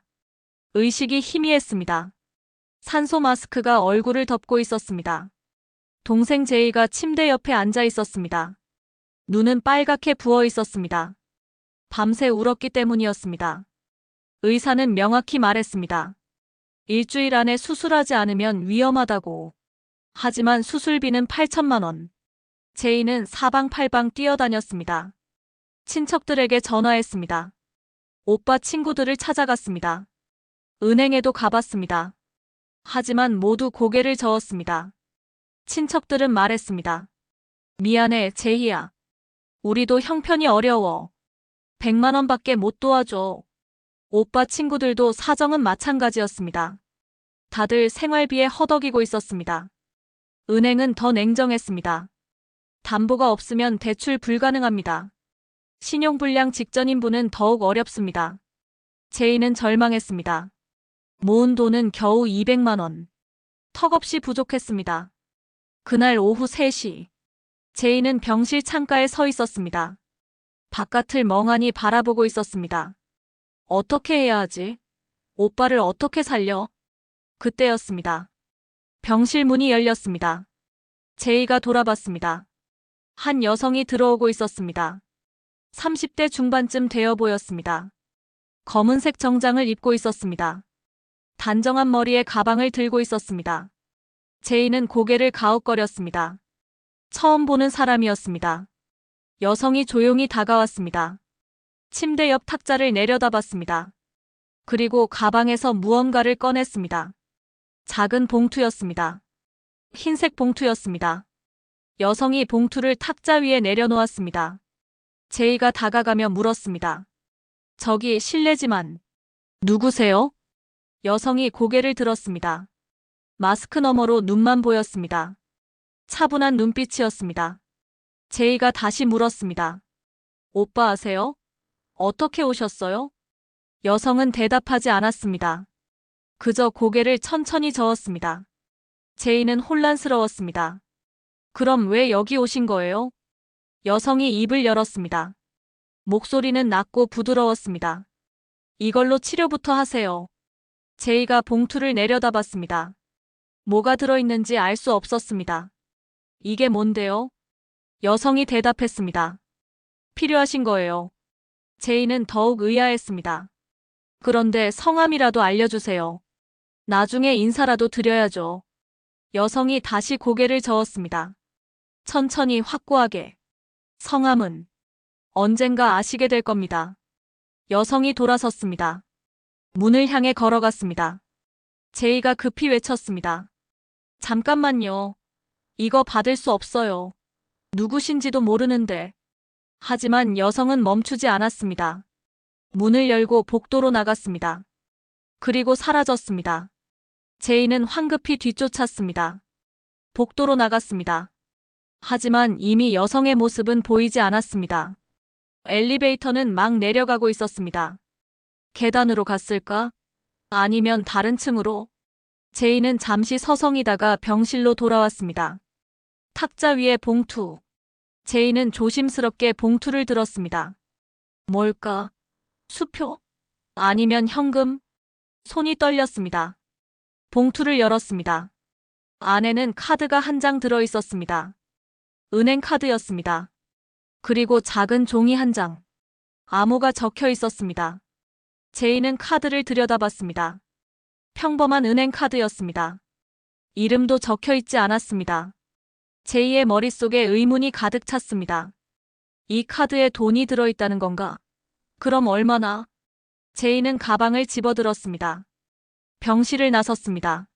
의식이 희미했습니다. 산소 마스크가 얼굴을 덮고 있었습니다. 동생 제이가 침대 옆에 앉아 있었습니다. 눈은 빨갛게 부어 있었습니다. 밤새 울었기 때문이었습니다. 의사는 명확히 말했습니다. 일주일 안에 수술하지 않으면 위험하다고. 하지만 수술비는 8천만 원. 제이는 사방팔방 뛰어다녔습니다. 친척들에게 전화했습니다. 오빠 친구들을 찾아갔습니다. 은행에도 가봤습니다. 하지만 모두 고개를 저었습니다. 친척들은 말했습니다. 미안해, 제희야. 우리도 형편이 어려워. 100만 원밖에 못 도와줘. 오빠 친구들도 사정은 마찬가지였습니다. 다들 생활비에 허덕이고 있었습니다. 은행은 더 냉정했습니다. 담보가 없으면 대출 불가능합니다. 신용불량 직전인분은 더욱 어렵습니다. 제이는 절망했습니다. 모은 돈은 겨우 200만 원. 턱없이 부족했습니다. 그날 오후 3시, 제이는 병실 창가에 서 있었습니다. 바깥을 멍하니 바라보고 있었습니다. 어떻게 해야 하지? 오빠를 어떻게 살려? 그때였습니다. 병실 문이 열렸습니다. 제이가 돌아봤습니다. 한 여성이 들어오고 있었습니다. 30대 중반쯤 되어 보였습니다. 검은색 정장을 입고 있었습니다. 단정한 머리에 가방을 들고 있었습니다. 제이는 고개를 가웃거렸습니다. 처음 보는 사람이었습니다. 여성이 조용히 다가왔습니다. 침대 옆 탁자를 내려다봤습니다. 그리고 가방에서 무언가를 꺼냈습니다. 작은 봉투였습니다. 흰색 봉투였습니다. 여성이 봉투를 탁자 위에 내려놓았습니다. 제이가 다가가며 물었습니다. 저기 실례지만 누구세요? 여성이 고개를 들었습니다. 마스크 너머로 눈만 보였습니다. 차분한 눈빛이었습니다. 제이가 다시 물었습니다. 오빠 아세요? 어떻게 오셨어요? 여성은 대답하지 않았습니다. 그저 고개를 천천히 저었습니다. 제이는 혼란스러웠습니다. 그럼 왜 여기 오신 거예요? 여성이 입을 열었습니다. 목소리는 낮고 부드러웠습니다. 이걸로 치료부터 하세요. 제이가 봉투를 내려다봤습니다. 뭐가 들어있는지 알 수 없었습니다. 이게 뭔데요? 여성이 대답했습니다. 필요하신 거예요. 제이는 더욱 의아했습니다. 그런데 성함이라도 알려주세요. 나중에 인사라도 드려야죠. 여성이 다시 고개를 저었습니다. 천천히 확고하게. 성함은 언젠가 아시게 될 겁니다. 여성이 돌아섰습니다. 문을 향해 걸어갔습니다. 제이가 급히 외쳤습니다. 잠깐만요. 이거 받을 수 없어요. 누구신지도 모르는데. 하지만 여성은 멈추지 않았습니다. 문을 열고 복도로 나갔습니다. 그리고 사라졌습니다. 제이는 황급히 뒤쫓았습니다. 복도로 나갔습니다. 하지만 이미 여성의 모습은 보이지 않았습니다. 엘리베이터는 막 내려가고 있었습니다. 계단으로 갔을까? 아니면 다른 층으로? 제이는 잠시 서성이다가 병실로 돌아왔습니다. 탁자 위에 봉투. 제이는 조심스럽게 봉투를 들었습니다. 뭘까? 수표? 아니면 현금? 손이 떨렸습니다. 봉투를 열었습니다. 안에는 카드가 한 장 들어 있었습니다. 은행 카드였습니다. 그리고 작은 종이 한 장. 암호가 적혀 있었습니다. 제이는 카드를 들여다봤습니다. 평범한 은행 카드였습니다. 이름도 적혀 있지 않았습니다. 제이의 머릿속에 의문이 가득 찼습니다. 이 카드에 돈이 들어있다는 건가? 그럼 얼마나? 제이는 가방을 집어들었습니다. 병실을 나섰습니다.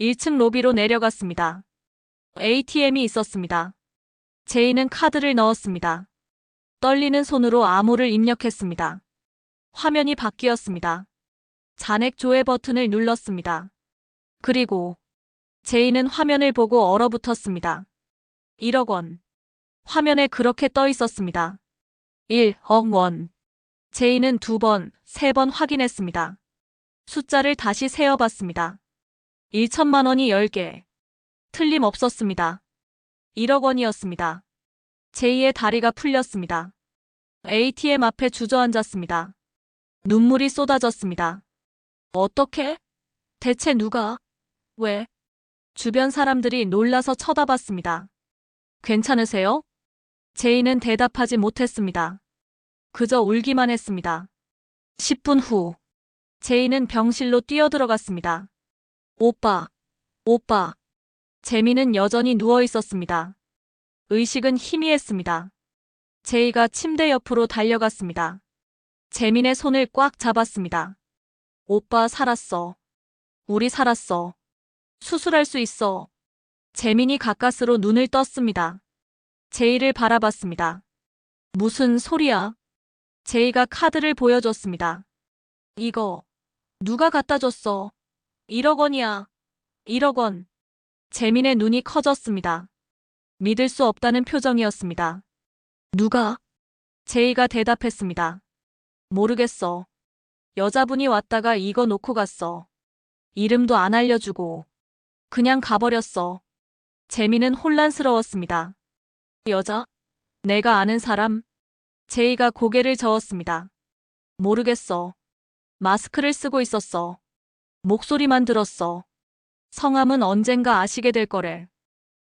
1층 로비로 내려갔습니다. ATM이 있었습니다. 제이는 카드를 넣었습니다. 떨리는 손으로 암호를 입력했습니다. 화면이 바뀌었습니다. 잔액 조회 버튼을 눌렀습니다. 그리고 제이는 화면을 보고 얼어붙었습니다. 1억 원. 화면에 그렇게 떠 있었습니다. 1억 원. 제이는 2번, 3번 확인했습니다. 숫자를 다시 세어봤습니다. 1천만 원이 10개. 틀림없었습니다. 1억 원이었습니다. 제이의 다리가 풀렸습니다. ATM 앞에 주저앉았습니다. 눈물이 쏟아졌습니다. 어떻게? 대체 누가? 왜? 주변 사람들이 놀라서 쳐다봤습니다. 괜찮으세요? 제이는 대답하지 못했습니다. 그저 울기만 했습니다. 10분 후, 제이는 병실로 뛰어들어갔습니다. 오빠, 오빠. 재미는 여전히 누워 있었습니다. 의식은 희미했습니다. 제이가 침대 옆으로 달려갔습니다. 재민의 손을 꽉 잡았습니다. 오빠 살았어. 우리 살았어. 수술할 수 있어. 재민이 가까스로 눈을 떴습니다. 제이를 바라봤습니다. 무슨 소리야? 제이가 카드를 보여줬습니다. 이거 누가 갖다 줬어? 1억 원이야. 1억 원. 재민의 눈이 커졌습니다. 믿을 수 없다는 표정이었습니다. 누가? 제이가 대답했습니다. 모르겠어. 여자분이 왔다가 이거 놓고 갔어. 이름도 안 알려주고. 그냥 가버렸어. 재민은 혼란스러웠습니다. 여자? 내가 아는 사람? 제이가 고개를 저었습니다. 모르겠어. 마스크를 쓰고 있었어. 목소리만 들었어. 성함은 언젠가 아시게 될 거래.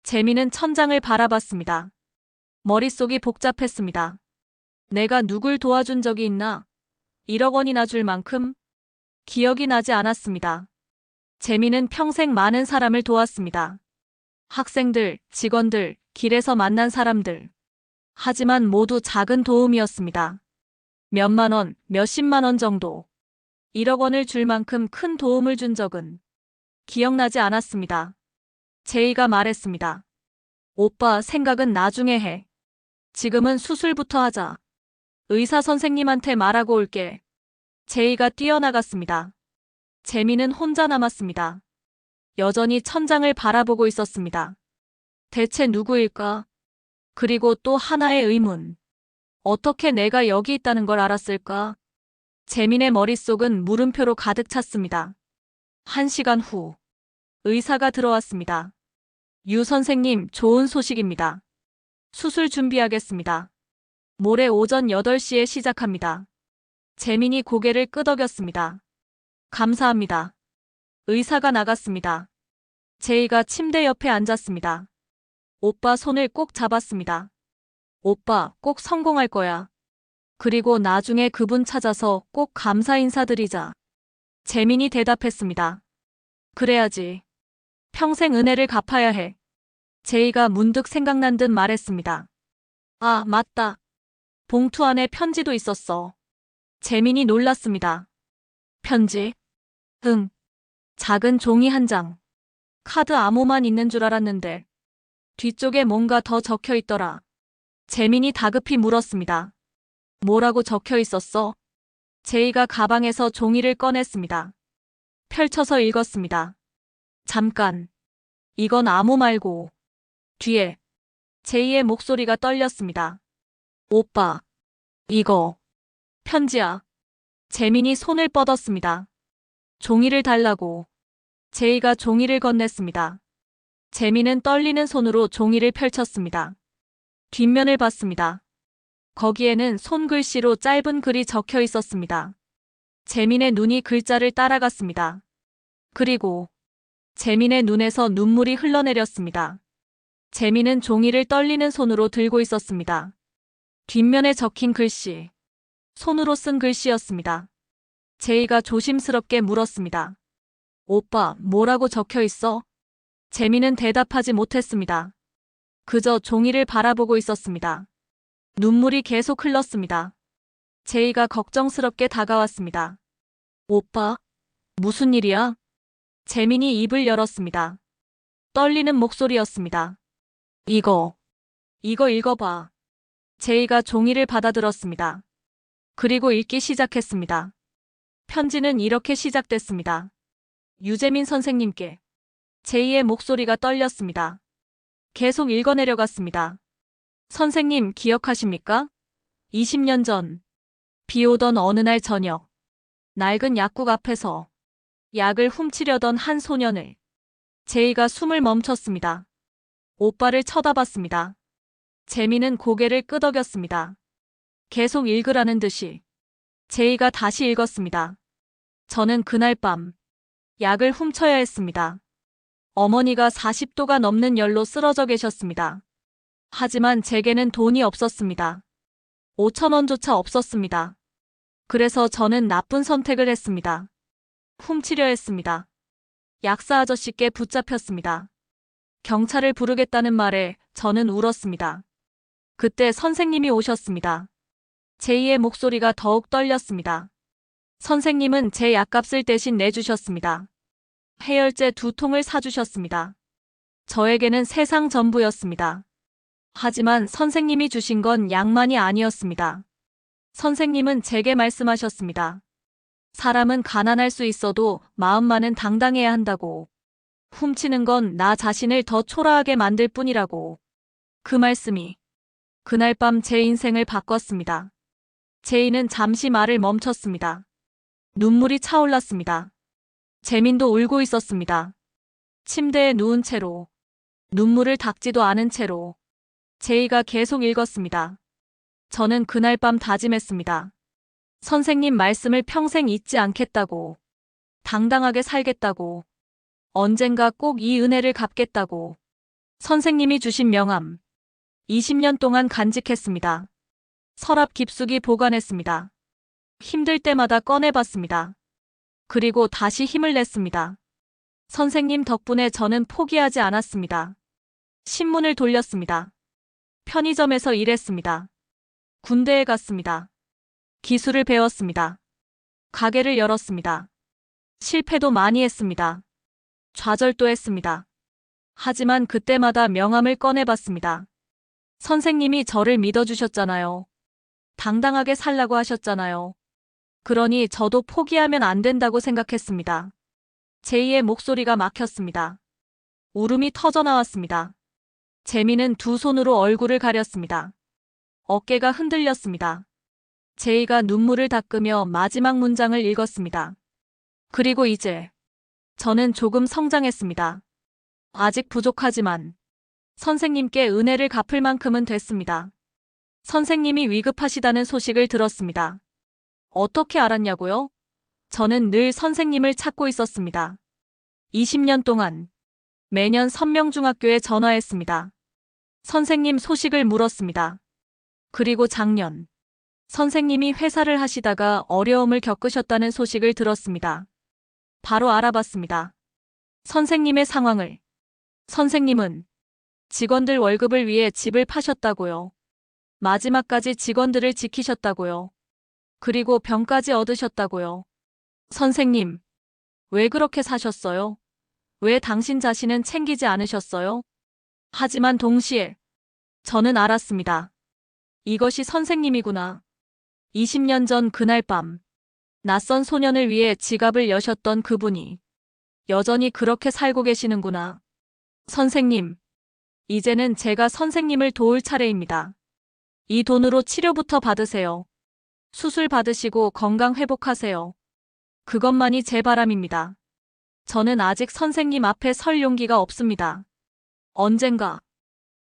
재민은 천장을 바라봤습니다. 머릿속이 복잡했습니다. 내가 누굴 도와준 적이 있나? 1억 원이나 줄 만큼? 기억이 나지 않았습니다. 재민은 평생 많은 사람을 도왔습니다. 학생들, 직원들, 길에서 만난 사람들. 하지만 모두 작은 도움이었습니다. 몇만 원, 몇십만 원 정도. 1억 원을 줄 만큼 큰 도움을 준 적은 기억나지 않았습니다. 제이가 말했습니다. 오빠 생각은 나중에 해. 지금은 수술부터 하자. 의사 선생님한테 말하고 올게. 제이가 뛰어나갔습니다. 재민은 혼자 남았습니다. 여전히 천장을 바라보고 있었습니다. 대체 누구일까? 그리고 또 하나의 의문. 어떻게 내가 여기 있다는 걸 알았을까? 재민의 머릿속은 물음표로 가득 찼습니다. 1시간 후, 의사가 들어왔습니다. 유 선생님, 좋은 소식입니다. 수술 준비하겠습니다. 모레 오전 8시에 시작합니다. 재민이 고개를 끄덕였습니다. 감사합니다. 의사가 나갔습니다. 제이가 침대 옆에 앉았습니다. 오빠 손을 꼭 잡았습니다. 오빠, 꼭 성공할 거야. 그리고 나중에 그분 찾아서 꼭 감사 인사드리자. 재민이 대답했습니다. 그래야지. 평생 은혜를 갚아야 해. 제이가 문득 생각난 듯 말했습니다. 아, 맞다. 봉투 안에 편지도 있었어. 재민이 놀랐습니다. 편지? 응. 작은 종이 한 장. 카드 암호만 있는 줄 알았는데 뒤쪽에 뭔가 더 적혀 있더라. 재민이 다급히 물었습니다. 뭐라고 적혀 있었어? 제이가 가방에서 종이를 꺼냈습니다. 펼쳐서 읽었습니다. 잠깐. 이건 암호 말고. 뒤에. 제이의 목소리가 떨렸습니다. 오빠. 이거. 편지야. 재민이 손을 뻗었습니다. 종이를 달라고. 제이가 종이를 건넸습니다. 재민은 떨리는 손으로 종이를 펼쳤습니다. 뒷면을 봤습니다. 거기에는 손글씨로 짧은 글이 적혀 있었습니다. 재민의 눈이 글자를 따라갔습니다. 그리고 재민의 눈에서 눈물이 흘러내렸습니다. 재민은 종이를 떨리는 손으로 들고 있었습니다. 뒷면에 적힌 글씨. 손으로 쓴 글씨였습니다. 제이가 조심스럽게 물었습니다. 오빠, 뭐라고 적혀 있어? 재민은 대답하지 못했습니다. 그저 종이를 바라보고 있었습니다. 눈물이 계속 흘렀습니다. 제이가 걱정스럽게 다가왔습니다. 오빠, 무슨 일이야? 재민이 입을 열었습니다. 떨리는 목소리였습니다. 이거 읽어봐. 제이가 종이를 받아들었습니다. 그리고 읽기 시작했습니다. 편지는 이렇게 시작됐습니다. 유재민 선생님께. 제이의 목소리가 떨렸습니다. 계속 읽어내려갔습니다. 선생님 기억하십니까? 20년 전 비 오던 어느 날 저녁 낡은 약국 앞에서 약을 훔치려던 한 소년을. 제이가 숨을 멈췄습니다. 오빠를 쳐다봤습니다. 재민은 고개를 끄덕였습니다. 계속 읽으라는 듯이. 제이가 다시 읽었습니다. 저는 그날 밤 약을 훔쳐야 했습니다. 어머니가 40도가 넘는 열로 쓰러져 계셨습니다. 하지만 제게는 돈이 없었습니다. 5,000원조차 없었습니다. 그래서 저는 나쁜 선택을 했습니다. 훔치려 했습니다. 약사 아저씨께 붙잡혔습니다. 경찰을 부르겠다는 말에 저는 울었습니다. 그때 선생님이 오셨습니다. 제이의 목소리가 더욱 떨렸습니다. 선생님은 제 약값을 대신 내주셨습니다. 해열제 2통을 사주셨습니다. 저에게는 세상 전부였습니다. 하지만 선생님이 주신 건 약만이 아니었습니다. 선생님은 제게 말씀하셨습니다. 사람은 가난할 수 있어도 마음만은 당당해야 한다고. 훔치는 건 나 자신을 더 초라하게 만들 뿐이라고. 그 말씀이 그날 밤 제 인생을 바꿨습니다. 제이는 잠시 말을 멈췄습니다. 눈물이 차올랐습니다. 재민도 울고 있었습니다. 침대에 누운 채로, 눈물을 닦지도 않은 채로. 제이가 계속 읽었습니다. 저는 그날 밤 다짐했습니다. 선생님 말씀을 평생 잊지 않겠다고. 당당하게 살겠다고. 언젠가 꼭 이 은혜를 갚겠다고. 선생님이 주신 명함. 20년 동안 간직했습니다. 서랍 깊숙이 보관했습니다. 힘들 때마다 꺼내봤습니다. 그리고 다시 힘을 냈습니다. 선생님 덕분에 저는 포기하지 않았습니다. 신문을 돌렸습니다. 편의점에서 일했습니다. 군대에 갔습니다. 기술을 배웠습니다. 가게를 열었습니다. 실패도 많이 했습니다. 좌절도 했습니다. 하지만 그때마다 명함을 꺼내봤습니다. 선생님이 저를 믿어주셨잖아요. 당당하게 살라고 하셨잖아요. 그러니 저도 포기하면 안 된다고 생각했습니다. 제이의 목소리가 막혔습니다. 울음이 터져나왔습니다. 재민은 두 손으로 얼굴을 가렸습니다. 어깨가 흔들렸습니다. 제이가 눈물을 닦으며 마지막 문장을 읽었습니다. 그리고 이제 저는 조금 성장했습니다. 아직 부족하지만 선생님께 은혜를 갚을 만큼은 됐습니다. 선생님이 위급하시다는 소식을 들었습니다. 어떻게 알았냐고요? 저는 늘 선생님을 찾고 있었습니다. 20년 동안 매년 선명중학교에 전화했습니다. 선생님 소식을 물었습니다. 그리고 작년 선생님이 회사를 하시다가 어려움을 겪으셨다는 소식을 들었습니다. 바로 알아봤습니다. 선생님의 상황을. 선생님은 직원들 월급을 위해 집을 파셨다고요. 마지막까지 직원들을 지키셨다고요. 그리고 병까지 얻으셨다고요. 선생님, 왜 그렇게 사셨어요? 왜 당신 자신은 챙기지 않으셨어요? 하지만 동시에 저는 알았습니다. 이것이 선생님이구나. 20년 전 그날 밤 낯선 소년을 위해 지갑을 여셨던 그분이 여전히 그렇게 살고 계시는구나. 선생님, 이제는 제가 선생님을 도울 차례입니다. 이 돈으로 치료부터 받으세요. 수술 받으시고 건강 회복하세요. 그것만이 제 바람입니다. 저는 아직 선생님 앞에 설 용기가 없습니다. 언젠가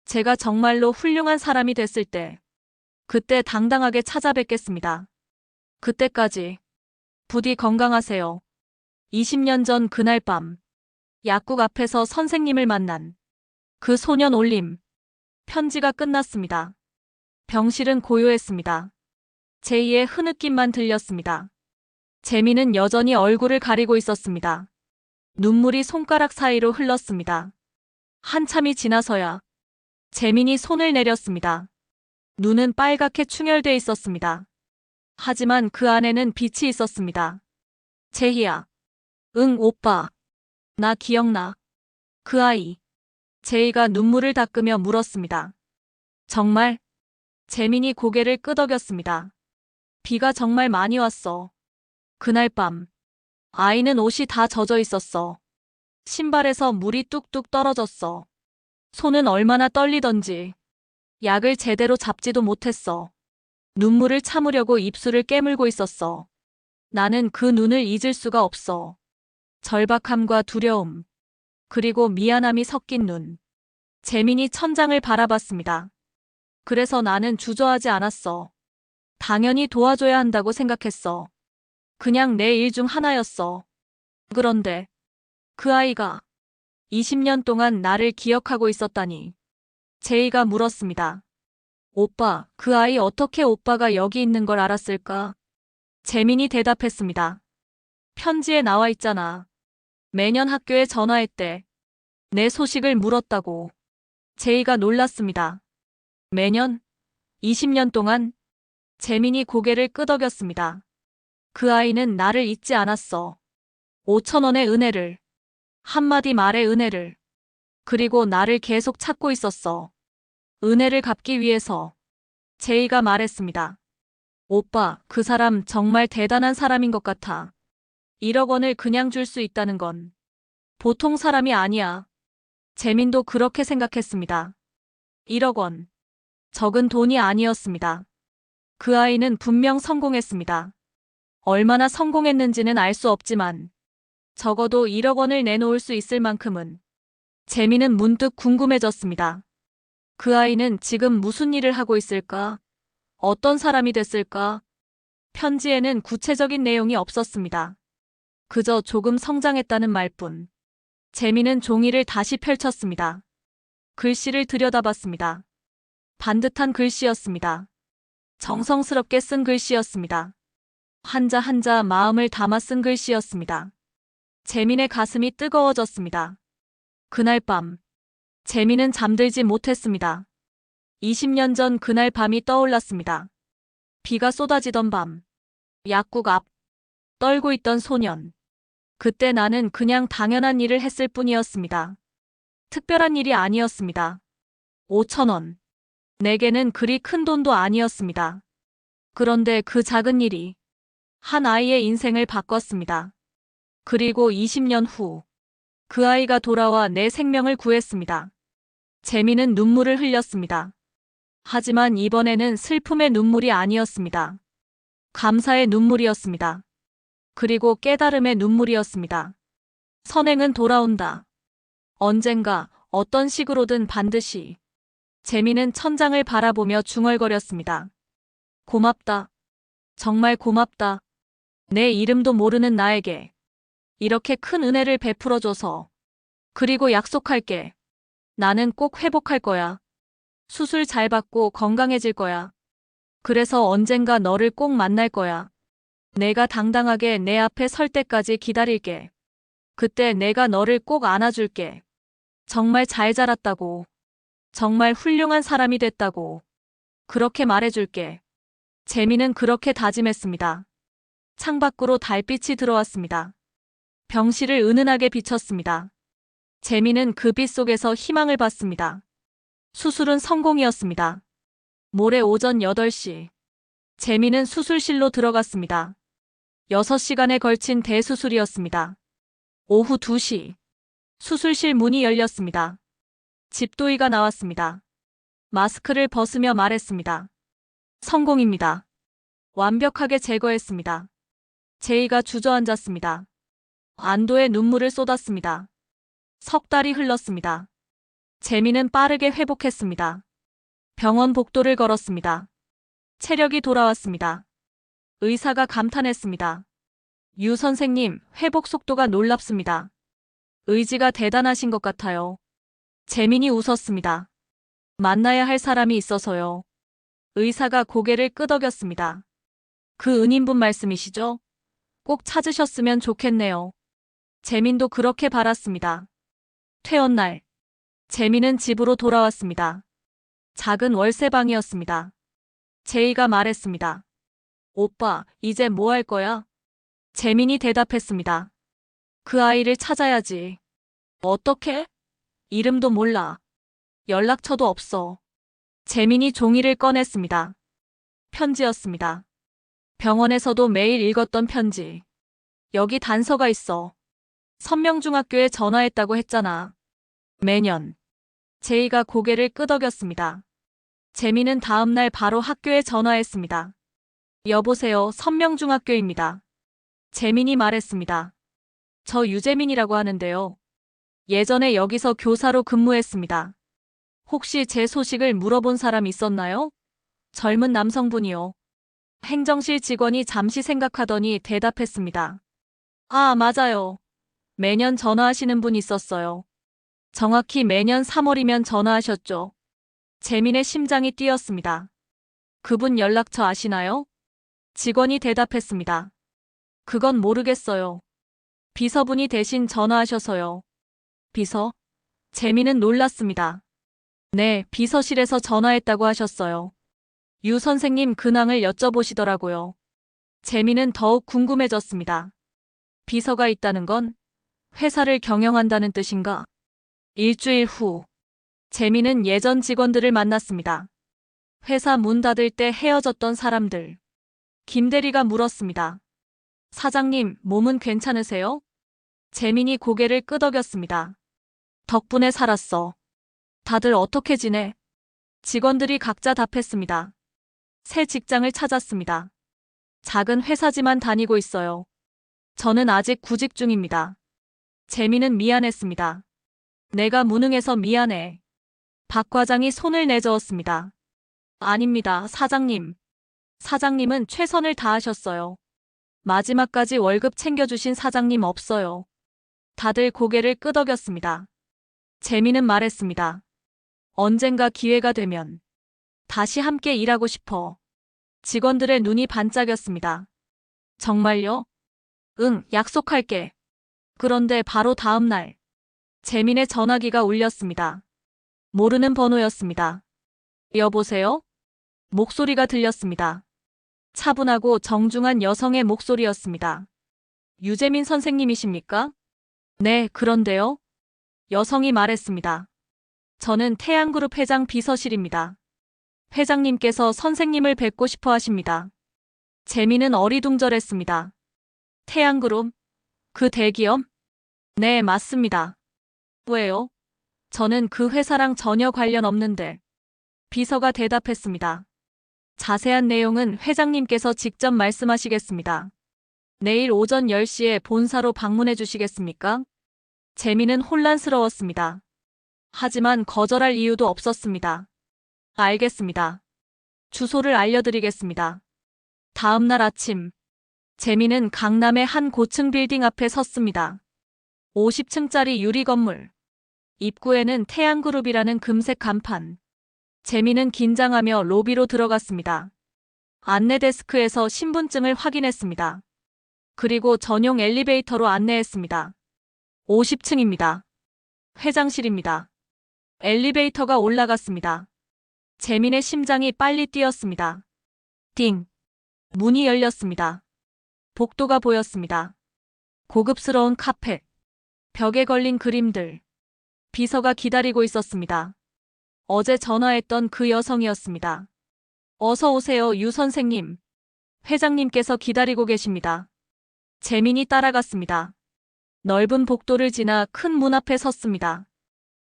제가 정말로 훌륭한 사람이 됐을 때 그때 당당하게 찾아뵙겠습니다. 그때까지 부디 건강하세요. 20년 전 그날 밤 약국 앞에서 선생님을 만난 그 소년 올림. 편지가 끝났습니다. 병실은 고요했습니다. 제2의 흐느낌만 들렸습니다. 재민은 여전히 얼굴을 가리고 있었습니다. 눈물이 손가락 사이로 흘렀습니다. 한참이 지나서야 재민이 손을 내렸습니다. 눈은 빨갛게 충혈돼 있었습니다. 하지만 그 안에는 빛이 있었습니다. 제희야. 응, 오빠. 나 기억나. 그 아이. 제이가 눈물을 닦으며 물었습니다. 정말? 재민이 고개를 끄덕였습니다. 비가 정말 많이 왔어. 그날 밤 아이는 옷이 다 젖어 있었어. 신발에서 물이 뚝뚝 떨어졌어. 손은 얼마나 떨리던지 약을 제대로 잡지도 못했어. 눈물을 참으려고 입술을 깨물고 있었어. 나는 그 눈을 잊을 수가 없어. 절박함과 두려움, 그리고 미안함이 섞인 눈. 재민이 천장을 바라봤습니다. 그래서 나는 주저하지 않았어. 당연히 도와줘야 한다고 생각했어. 그냥 내 일 중 하나였어. 그런데 그 아이가 20년 동안 나를 기억하고 있었다니. 제이가 물었습니다. 오빠, 그 아이 어떻게 오빠가 여기 있는 걸 알았을까? 재민이 대답했습니다. 편지에 나와 있잖아. 매년 학교에 전화했대. 내 소식을 물었다고. 제이가 놀랐습니다. 매년? 20년 동안? 재민이 고개를 끄덕였습니다. 그 아이는 나를 잊지 않았어. 5,000원의 은혜를. 한마디 말의 은혜를. 그리고 나를 계속 찾고 있었어. 은혜를 갚기 위해서. 제이가 말했습니다. 오빠, 그 사람 정말 대단한 사람인 것 같아. 1억 원을 그냥 줄 수 있다는 건 보통 사람이 아니야. 재민도 그렇게 생각했습니다. 1억 원. 적은 돈이 아니었습니다. 그 아이는 분명 성공했습니다. 얼마나 성공했는지는 알 수 없지만 적어도 1억 원을 내놓을 수 있을 만큼은. 재민은 문득 궁금해졌습니다. 그 아이는 지금 무슨 일을 하고 있을까? 어떤 사람이 됐을까? 편지에는 구체적인 내용이 없었습니다. 그저 조금 성장했다는 말뿐. 재민은 종이를 다시 펼쳤습니다. 글씨를 들여다봤습니다. 반듯한 글씨였습니다. 정성스럽게 쓴 글씨였습니다. 한자 한자 마음을 담아 쓴 글씨였습니다. 재민의 가슴이 뜨거워졌습니다. 그날 밤 재민은 잠들지 못했습니다. 20년 전 그날 밤이 떠올랐습니다. 비가 쏟아지던 밤, 약국 앞, 떨고 있던 소년. 그때 나는 그냥 당연한 일을 했을 뿐이었습니다. 특별한 일이 아니었습니다. 5,000원. 내게는 그리 큰 돈도 아니었습니다. 그런데 그 작은 일이 한 아이의 인생을 바꿨습니다. 그리고 20년 후, 그 아이가 돌아와 내 생명을 구했습니다. 재민은 눈물을 흘렸습니다. 하지만 이번에는 슬픔의 눈물이 아니었습니다. 감사의 눈물이었습니다. 그리고 깨달음의 눈물이었습니다. 선행은 돌아온다. 언젠가 어떤 식으로든 반드시. 재민은 천장을 바라보며 중얼거렸습니다. 고맙다. 정말 고맙다. 내 이름도 모르는 나에게 이렇게 큰 은혜를 베풀어줘서. 그리고 약속할게. 나는 꼭 회복할 거야. 수술 잘 받고 건강해질 거야. 그래서 언젠가 너를 꼭 만날 거야. 내가 당당하게 내 앞에 설 때까지 기다릴게. 그때 내가 너를 꼭 안아줄게. 정말 잘 자랐다고. 정말 훌륭한 사람이 됐다고. 그렇게 말해줄게. 재민은 그렇게 다짐했습니다. 창밖으로 달빛이 들어왔습니다. 병실을 은은하게 비쳤습니다. 재민은 그 빛 속에서 희망을 봤습니다. 수술은 성공이었습니다. 모레 오전 8시. 재민은 수술실로 들어갔습니다. 6시간에 걸친 대수술이었습니다. 오후 2시. 수술실 문이 열렸습니다. 집도이가 나왔습니다. 마스크를 벗으며 말했습니다. 성공입니다. 완벽하게 제거했습니다. 제이가 주저앉았습니다. 안도의 눈물을 쏟았습니다. 석 달이 흘렀습니다. 재민은 빠르게 회복했습니다. 병원 복도를 걸었습니다. 체력이 돌아왔습니다. 의사가 감탄했습니다. 유 선생님, 회복 속도가 놀랍습니다. 의지가 대단하신 것 같아요. 재민이 웃었습니다. 만나야 할 사람이 있어서요. 의사가 고개를 끄덕였습니다. 그 은인분 말씀이시죠? 꼭 찾으셨으면 좋겠네요. 재민도 그렇게 바랐습니다. 퇴원날. 재민은 집으로 돌아왔습니다. 작은 월세방이었습니다. 제이가 말했습니다. 오빠, 이제 뭐 할 거야? 재민이 대답했습니다. 그 아이를 찾아야지. 어떻게? 이름도 몰라. 연락처도 없어. 재민이 종이를 꺼냈습니다. 편지였습니다. 병원에서도 매일 읽었던 편지. 여기 단서가 있어. 선명중학교에 전화했다고 했잖아. 매년. 제이가 고개를 끄덕였습니다. 재민은 다음날 바로 학교에 전화했습니다. 여보세요, 선명중학교입니다. 재민이 말했습니다. 저 유재민이라고 하는데요. 예전에 여기서 교사로 근무했습니다. 혹시 제 소식을 물어본 사람 있었나요? 젊은 남성분이요. 행정실 직원이 잠시 생각하더니 대답했습니다. 아, 맞아요. 매년 전화하시는 분 있었어요. 정확히 매년 3월이면 전화하셨죠. 재민의 심장이 뛰었습니다. 그분 연락처 아시나요? 직원이 대답했습니다. 그건 모르겠어요. 비서분이 대신 전화하셔서요. 비서? 재민은 놀랐습니다. 네, 비서실에서 전화했다고 하셨어요. 유 선생님 근황을 여쭤보시더라고요. 재민은 더욱 궁금해졌습니다. 비서가 있다는 건 회사를 경영한다는 뜻인가? 일주일 후, 재민은 예전 직원들을 만났습니다. 회사 문 닫을 때 헤어졌던 사람들. 김 대리가 물었습니다. 사장님, 몸은 괜찮으세요? 재민이 고개를 끄덕였습니다. 덕분에 살았어. 다들 어떻게 지내? 직원들이 각자 답했습니다. 새 직장을 찾았습니다. 작은 회사지만 다니고 있어요. 저는 아직 구직 중입니다. 재민은 미안했습니다. 내가 무능해서 미안해. 박 과장이 손을 내저었습니다. 아닙니다, 사장님. 사장님은 최선을 다하셨어요. 마지막까지 월급 챙겨주신 사장님 없어요. 다들 고개를 끄덕였습니다. 재민은 말했습니다. 언젠가 기회가 되면 다시 함께 일하고 싶어. 직원들의 눈이 반짝였습니다. 정말요? 응, 약속할게. 그런데 바로 다음 날, 재민의 전화기가 울렸습니다. 모르는 번호였습니다. 여보세요? 목소리가 들렸습니다. 차분하고 정중한 여성의 목소리였습니다. 유재민 선생님이십니까? 네, 그런데요. 여성이 말했습니다. 저는 태양그룹 회장 비서실입니다. 회장님께서 선생님을 뵙고 싶어 하십니다. 재민은 어리둥절했습니다. 태양그룹? 그 대기업? 네, 맞습니다. 왜요? 저는 그 회사랑 전혀 관련 없는데. 비서가 대답했습니다. 자세한 내용은 회장님께서 직접 말씀하시겠습니다. 내일 오전 10시에 본사로 방문해 주시겠습니까? 재민은 혼란스러웠습니다. 하지만 거절할 이유도 없었습니다. 알겠습니다. 주소를 알려드리겠습니다. 다음 날 아침, 재민은 강남의 한 고층 빌딩 앞에 섰습니다. 50층짜리 유리 건물. 입구에는 태양그룹이라는 금색 간판. 재민은 긴장하며 로비로 들어갔습니다. 안내 데스크에서 신분증을 확인했습니다. 그리고 전용 엘리베이터로 안내했습니다. 50층입니다. 회장실입니다. 엘리베이터가 올라갔습니다. 재민의 심장이 빨리 뛰었습니다. 띵. 문이 열렸습니다. 복도가 보였습니다. 고급스러운 카펫, 벽에 걸린 그림들. 비서가 기다리고 있었습니다. 어제 전화했던 그 여성이었습니다. 어서 오세요, 유 선생님. 회장님께서 기다리고 계십니다. 재민이 따라갔습니다. 넓은 복도를 지나 큰 문 앞에 섰습니다.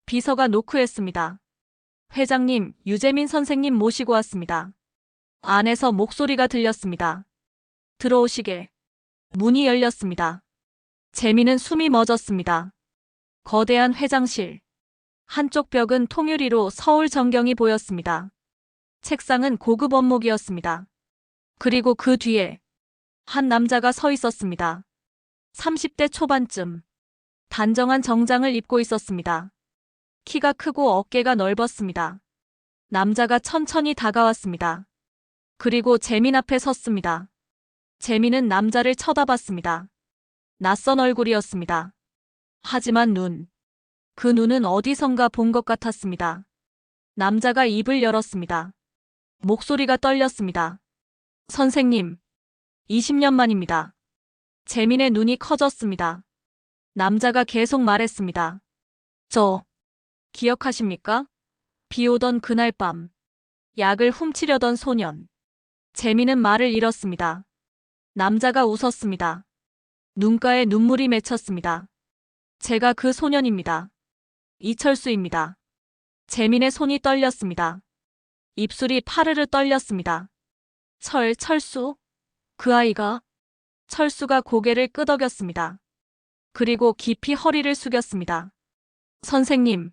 비서가 노크했습니다. 회장님, 유재민 선생님 모시고 왔습니다. 안에서 목소리가 들렸습니다. 들어오시게. 문이 열렸습니다. 재민은 숨이 멎었습니다. 거대한 회장실. 한쪽 벽은 통유리로 서울 전경이 보였습니다. 책상은 고급 원목이었습니다. 그리고 그 뒤에 한 남자가 서 있었습니다. 30대 초반쯤. 단정한 정장을 입고 있었습니다. 키가 크고 어깨가 넓었습니다. 남자가 천천히 다가왔습니다. 그리고 재민 앞에 섰습니다. 재민은 남자를 쳐다봤습니다. 낯선 얼굴이었습니다. 하지만 그 눈은 어디선가 본 것 같았습니다. 남자가 입을 열었습니다. 목소리가 떨렸습니다. 선생님, 20년 만입니다. 재민의 눈이 커졌습니다. 남자가 계속 말했습니다. 저, 기억하십니까? 비 오던 그날 밤, 약을 훔치려던 소년. 재민은 말을 잃었습니다. 남자가 웃었습니다. 눈가에 눈물이 맺혔습니다. 제가 그 소년입니다. 이철수입니다. 재민의 손이 떨렸습니다. 입술이 파르르 떨렸습니다. 철수? 그 아이가? 철수가 고개를 끄덕였습니다. 그리고 깊이 허리를 숙였습니다. 선생님,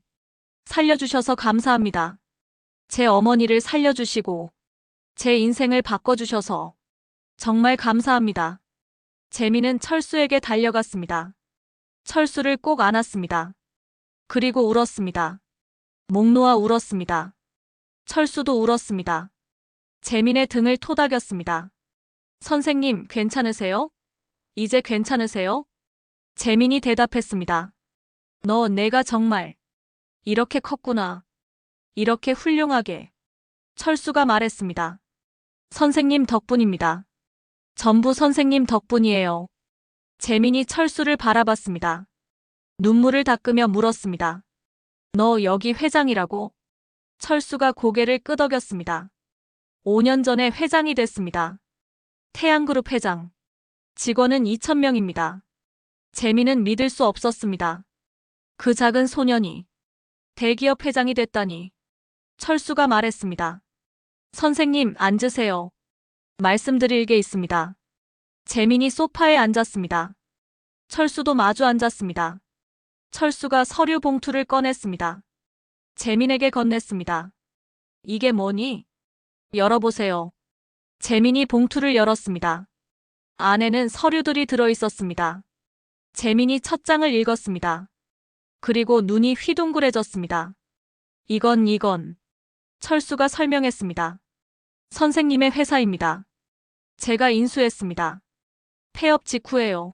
살려주셔서 감사합니다. 제 어머니를 살려주시고 제 인생을 바꿔주셔서 정말 감사합니다. 재민은 철수에게 달려갔습니다. 철수를 꼭 안았습니다. 그리고 울었습니다. 목 놓아 울었습니다. 철수도 울었습니다. 재민의 등을 토닥였습니다. 선생님, 괜찮으세요? 이제 괜찮으세요? 재민이 대답했습니다. 너 내가 정말 이렇게 컸구나. 이렇게 훌륭하게. 철수가 말했습니다. 선생님 덕분입니다. 전부 선생님 덕분이에요. 재민이 철수를 바라봤습니다. 눈물을 닦으며 물었습니다. 너 여기 회장이라고? 철수가 고개를 끄덕였습니다. 5년 전에 회장이 됐습니다. 태양그룹 회장. 직원은 2,000명입니다. 재민은 믿을 수 없었습니다. 그 작은 소년이 대기업 회장이 됐다니. 철수가 말했습니다. 선생님, 앉으세요. 말씀드릴 게 있습니다. 재민이 소파에 앉았습니다. 철수도 마주 앉았습니다. 철수가 서류 봉투를 꺼냈습니다. 재민에게 건넸습니다. 이게 뭐니? 열어보세요. 재민이 봉투를 열었습니다. 안에는 서류들이 들어있었습니다. 재민이 첫 장을 읽었습니다. 그리고 눈이 휘둥그레졌습니다. 이건 철수가 설명했습니다. 선생님의 회사입니다. 제가 인수했습니다. 폐업 직후에요.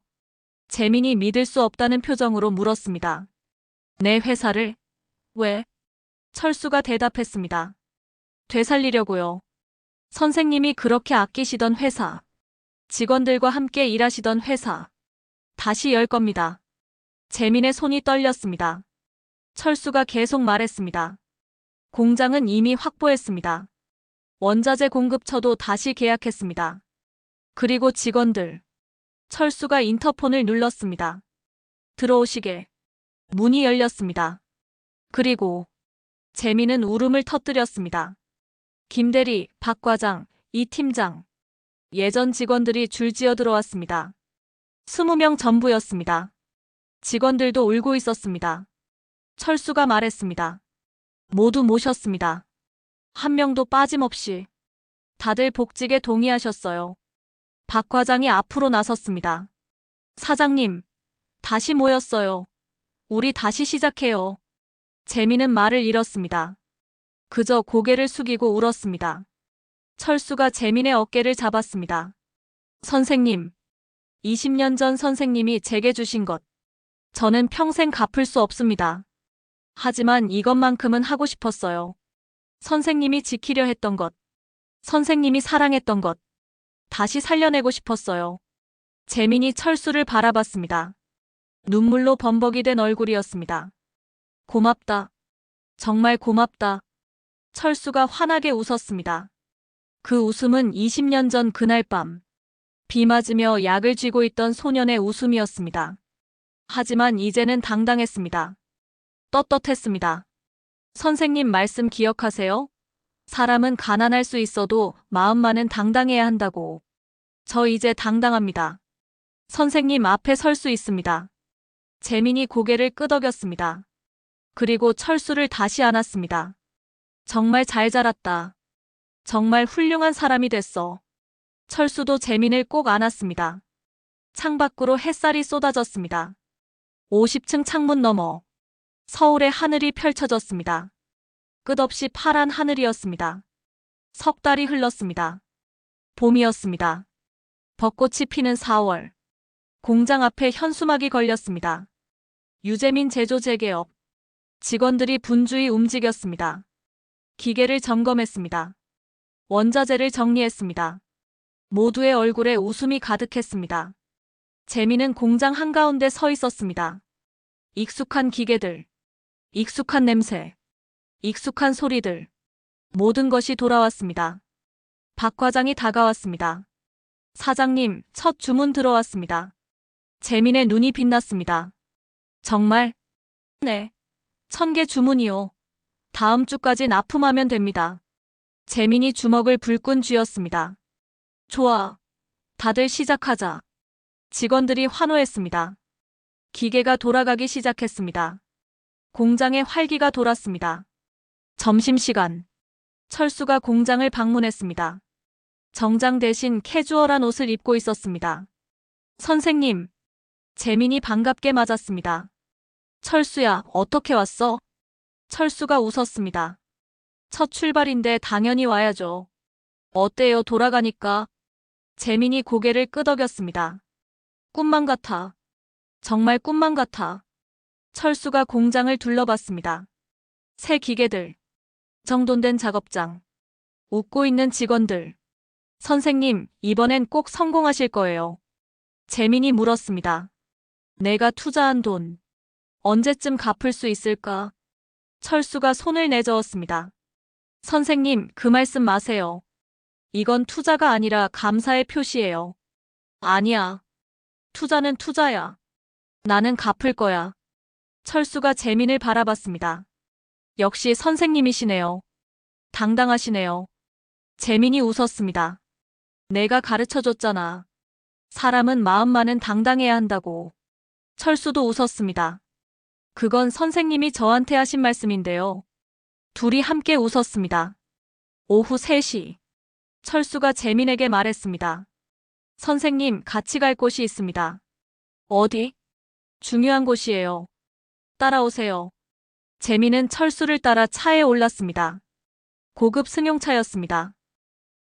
재민이 믿을 수 없다는 표정으로 물었습니다. 내 회사를? 왜? 철수가 대답했습니다. 되살리려고요. 선생님이 그렇게 아끼시던 회사, 직원들과 함께 일하시던 회사, 다시 열 겁니다. 재민의 손이 떨렸습니다. 철수가 계속 말했습니다. 공장은 이미 확보했습니다. 원자재 공급처도 다시 계약했습니다. 그리고 직원들. 철수가 인터폰을 눌렀습니다. 들어오시게. 문이 열렸습니다. 그리고 재민은 울음을 터뜨렸습니다. 김대리, 박 과장, 이 팀장. 예전 직원들이 줄지어 들어왔습니다. 20명 전부였습니다. 직원들도 울고 있었습니다. 철수가 말했습니다. 모두 모셨습니다. 한 명도 빠짐없이. 다들 복직에 동의하셨어요. 박 과장이 앞으로 나섰습니다. 사장님, 다시 모였어요. 우리 다시 시작해요. 재미는 말을 잃었습니다. 그저 고개를 숙이고 울었습니다. 철수가 재민의 어깨를 잡았습니다. 선생님, 20년 전 선생님이 제게 주신 것, 저는 평생 갚을 수 없습니다. 하지만 이것만큼은 하고 싶었어요. 선생님이 지키려 했던 것, 선생님이 사랑했던 것, 다시 살려내고 싶었어요. 재민이 철수를 바라봤습니다. 눈물로 범벅이 된 얼굴이었습니다. 고맙다. 정말 고맙다. 철수가 환하게 웃었습니다. 그 웃음은 20년 전 그날 밤, 비 맞으며 약을 쥐고 있던 소년의 웃음이었습니다. 하지만 이제는 당당했습니다. 떳떳했습니다. 선생님 말씀 기억하세요? 사람은 가난할 수 있어도 마음만은 당당해야 한다고. 저 이제 당당합니다. 선생님 앞에 설 수 있습니다. 재민이 고개를 끄덕였습니다. 그리고 철수를 다시 안았습니다. 정말 잘 자랐다. 정말 훌륭한 사람이 됐어. 철수도 재민을 꼭 안았습니다. 창밖으로 햇살이 쏟아졌습니다. 50층 창문 너머 서울의 하늘이 펼쳐졌습니다. 끝없이 파란 하늘이었습니다. 석 달이 흘렀습니다. 봄이었습니다. 벚꽃이 피는 4월. 공장 앞에 현수막이 걸렸습니다. 유재민 제조 재개업. 직원들이 분주히 움직였습니다. 기계를 점검했습니다. 원자재를 정리했습니다. 모두의 얼굴에 웃음이 가득했습니다. 재민은 공장 한가운데 서 있었습니다. 익숙한 기계들, 익숙한 냄새, 익숙한 소리들, 모든 것이 돌아왔습니다. 박 과장이 다가왔습니다. 사장님, 첫 주문 들어왔습니다. 재민의 눈이 빛났습니다. 정말? 네. 1000개 주문이요. 다음 주까지 납품하면 됩니다. 재민이 주먹을 불끈 쥐었습니다. 좋아. 다들 시작하자. 직원들이 환호했습니다. 기계가 돌아가기 시작했습니다. 공장에 활기가 돌았습니다. 점심시간. 철수가 공장을 방문했습니다. 정장 대신 캐주얼한 옷을 입고 있었습니다. 선생님. 재민이 반갑게 맞았습니다. 철수야, 어떻게 왔어? 철수가 웃었습니다. 첫 출발인데 당연히 와야죠. 어때요, 돌아가니까? 재민이 고개를 끄덕였습니다. 꿈만 같아. 정말 꿈만 같아. 철수가 공장을 둘러봤습니다. 새 기계들. 정돈된 작업장. 웃고 있는 직원들. 선생님, 이번엔 꼭 성공하실 거예요. 재민이 물었습니다. 내가 투자한 돈. 언제쯤 갚을 수 있을까? 철수가 손을 내저었습니다. 선생님, 그 말씀 마세요. 이건 투자가 아니라 감사의 표시예요. 아니야. 투자는 투자야. 나는 갚을 거야. 철수가 재민을 바라봤습니다. 역시 선생님이시네요. 당당하시네요. 재민이 웃었습니다. 내가 가르쳐줬잖아. 사람은 마음만은 당당해야 한다고. 철수도 웃었습니다. 그건 선생님이 저한테 하신 말씀인데요. 둘이 함께 웃었습니다. 오후 3시. 철수가 재민에게 말했습니다. 선생님, 같이 갈 곳이 있습니다. 어디? 중요한 곳이에요. 따라오세요. 재민은 철수를 따라 차에 올랐습니다. 고급 승용차였습니다.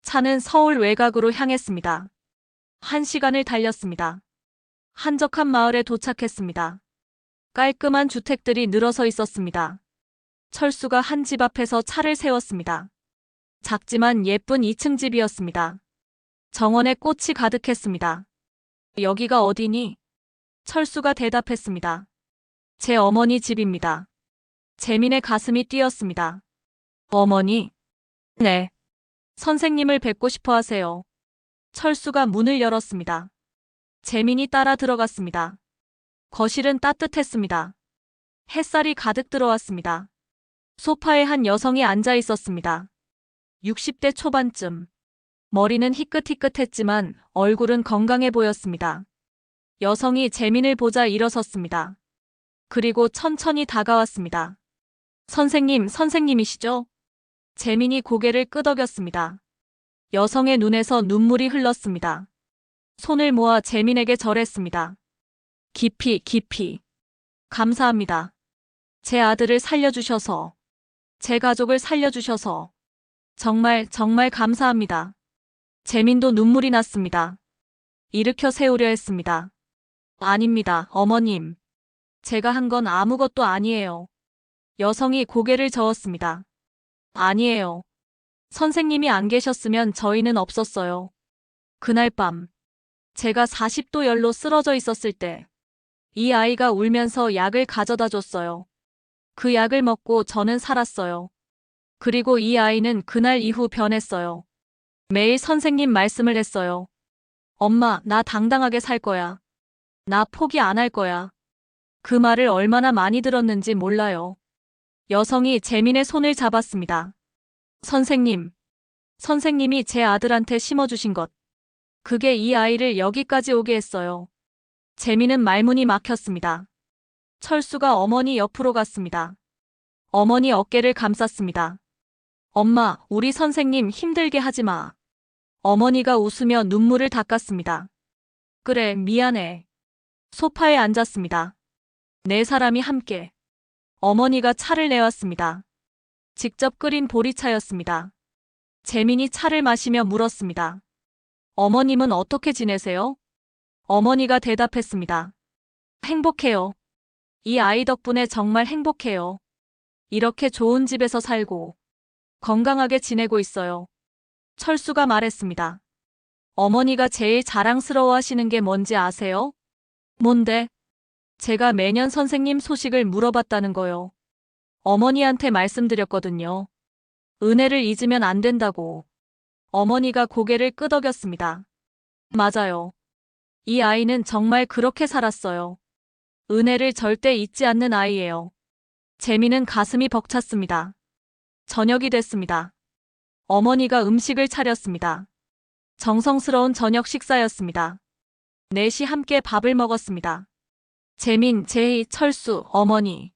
차는 서울 외곽으로 향했습니다. 1시간을 달렸습니다. 한적한 마을에 도착했습니다. 깔끔한 주택들이 늘어서 있었습니다. 철수가 한 집 앞에서 차를 세웠습니다. 작지만 예쁜 2층 집이었습니다. 정원에 꽃이 가득했습니다. 여기가 어디니? 철수가 대답했습니다. 제 어머니 집입니다. 재민의 가슴이 뛰었습니다. 어머니? 네. 선생님을 뵙고 싶어 하세요. 철수가 문을 열었습니다. 재민이 따라 들어갔습니다. 거실은 따뜻했습니다. 햇살이 가득 들어왔습니다. 소파에 한 여성이 앉아 있었습니다. 60대 초반쯤. 머리는 희끗희끗했지만 얼굴은 건강해 보였습니다. 여성이 재민을 보자 일어섰습니다. 그리고 천천히 다가왔습니다. 선생님, 선생님이시죠? 재민이 고개를 끄덕였습니다. 여성의 눈에서 눈물이 흘렀습니다. 손을 모아 재민에게 절했습니다. 깊이, 깊이. 감사합니다. 제 아들을 살려주셔서, 제 가족을 살려주셔서, 정말, 정말 감사합니다. 재민도 눈물이 났습니다. 일으켜 세우려 했습니다. 아닙니다, 어머님. 제가 한 건 아무것도 아니에요. 여성이 고개를 저었습니다. 아니에요. 선생님이 안 계셨으면 저희는 없었어요. 그날 밤, 제가 40도 열로 쓰러져 있었을 때, 이 아이가 울면서 약을 가져다 줬어요. 그 약을 먹고 저는 살았어요. 그리고 이 아이는 그날 이후 변했어요. 매일 선생님 말씀을 했어요. 엄마, 나 당당하게 살 거야. 나 포기 안 할 거야. 그 말을 얼마나 많이 들었는지 몰라요. 여성이 재민의 손을 잡았습니다. 선생님, 선생님이 제 아들한테 심어주신 것. 그게 이 아이를 여기까지 오게 했어요. 재민은 말문이 막혔습니다. 철수가 어머니 옆으로 갔습니다. 어머니 어깨를 감쌌습니다. 엄마, 우리 선생님 힘들게 하지 마. 어머니가 웃으며 눈물을 닦았습니다. 그래, 미안해. 소파에 앉았습니다. 네 사람이 함께. 어머니가 차를 내왔습니다. 직접 끓인 보리차였습니다. 재민이 차를 마시며 물었습니다. 어머님은 어떻게 지내세요? 어머니가 대답했습니다. 행복해요. 이 아이 덕분에 정말 행복해요. 이렇게 좋은 집에서 살고 건강하게 지내고 있어요. 철수가 말했습니다. 어머니가 제일 자랑스러워 하시는 게 뭔지 아세요? 뭔데? 제가 매년 선생님 소식을 물어봤다는 거요. 어머니한테 말씀드렸거든요. 은혜를 잊으면 안 된다고. 어머니가 고개를 끄덕였습니다. 맞아요. 이 아이는 정말 그렇게 살았어요. 은혜를 절대 잊지 않는 아이예요. 재민은 가슴이 벅찼습니다. 저녁이 됐습니다. 어머니가 음식을 차렸습니다. 정성스러운 저녁 식사였습니다. 넷이 함께 밥을 먹었습니다. 재민, 제이, 철수, 어머니.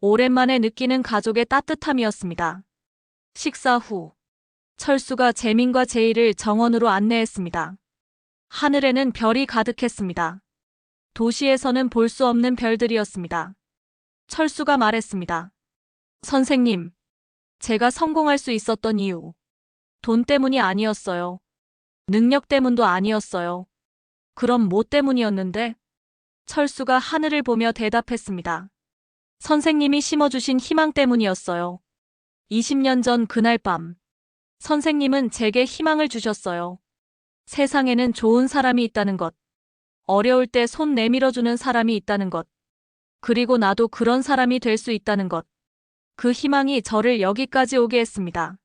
오랜만에 느끼는 가족의 따뜻함이었습니다. 식사 후, 철수가 재민과 제이를 정원으로 안내했습니다. 하늘에는 별이 가득했습니다. 도시에서는 볼 수 없는 별들이었습니다. 철수가 말했습니다. 선생님, 제가 성공할 수 있었던 이유. 돈 때문이 아니었어요. 능력 때문도 아니었어요. 그럼 뭐 때문이었는데? 철수가 하늘을 보며 대답했습니다. 선생님이 심어주신 희망 때문이었어요. 20년 전 그날 밤, 선생님은 제게 희망을 주셨어요. 세상에는 좋은 사람이 있다는 것. 어려울 때 손 내밀어주는 사람이 있다는 것. 그리고 나도 그런 사람이 될 수 있다는 것. 그 희망이 저를 여기까지 오게 했습니다.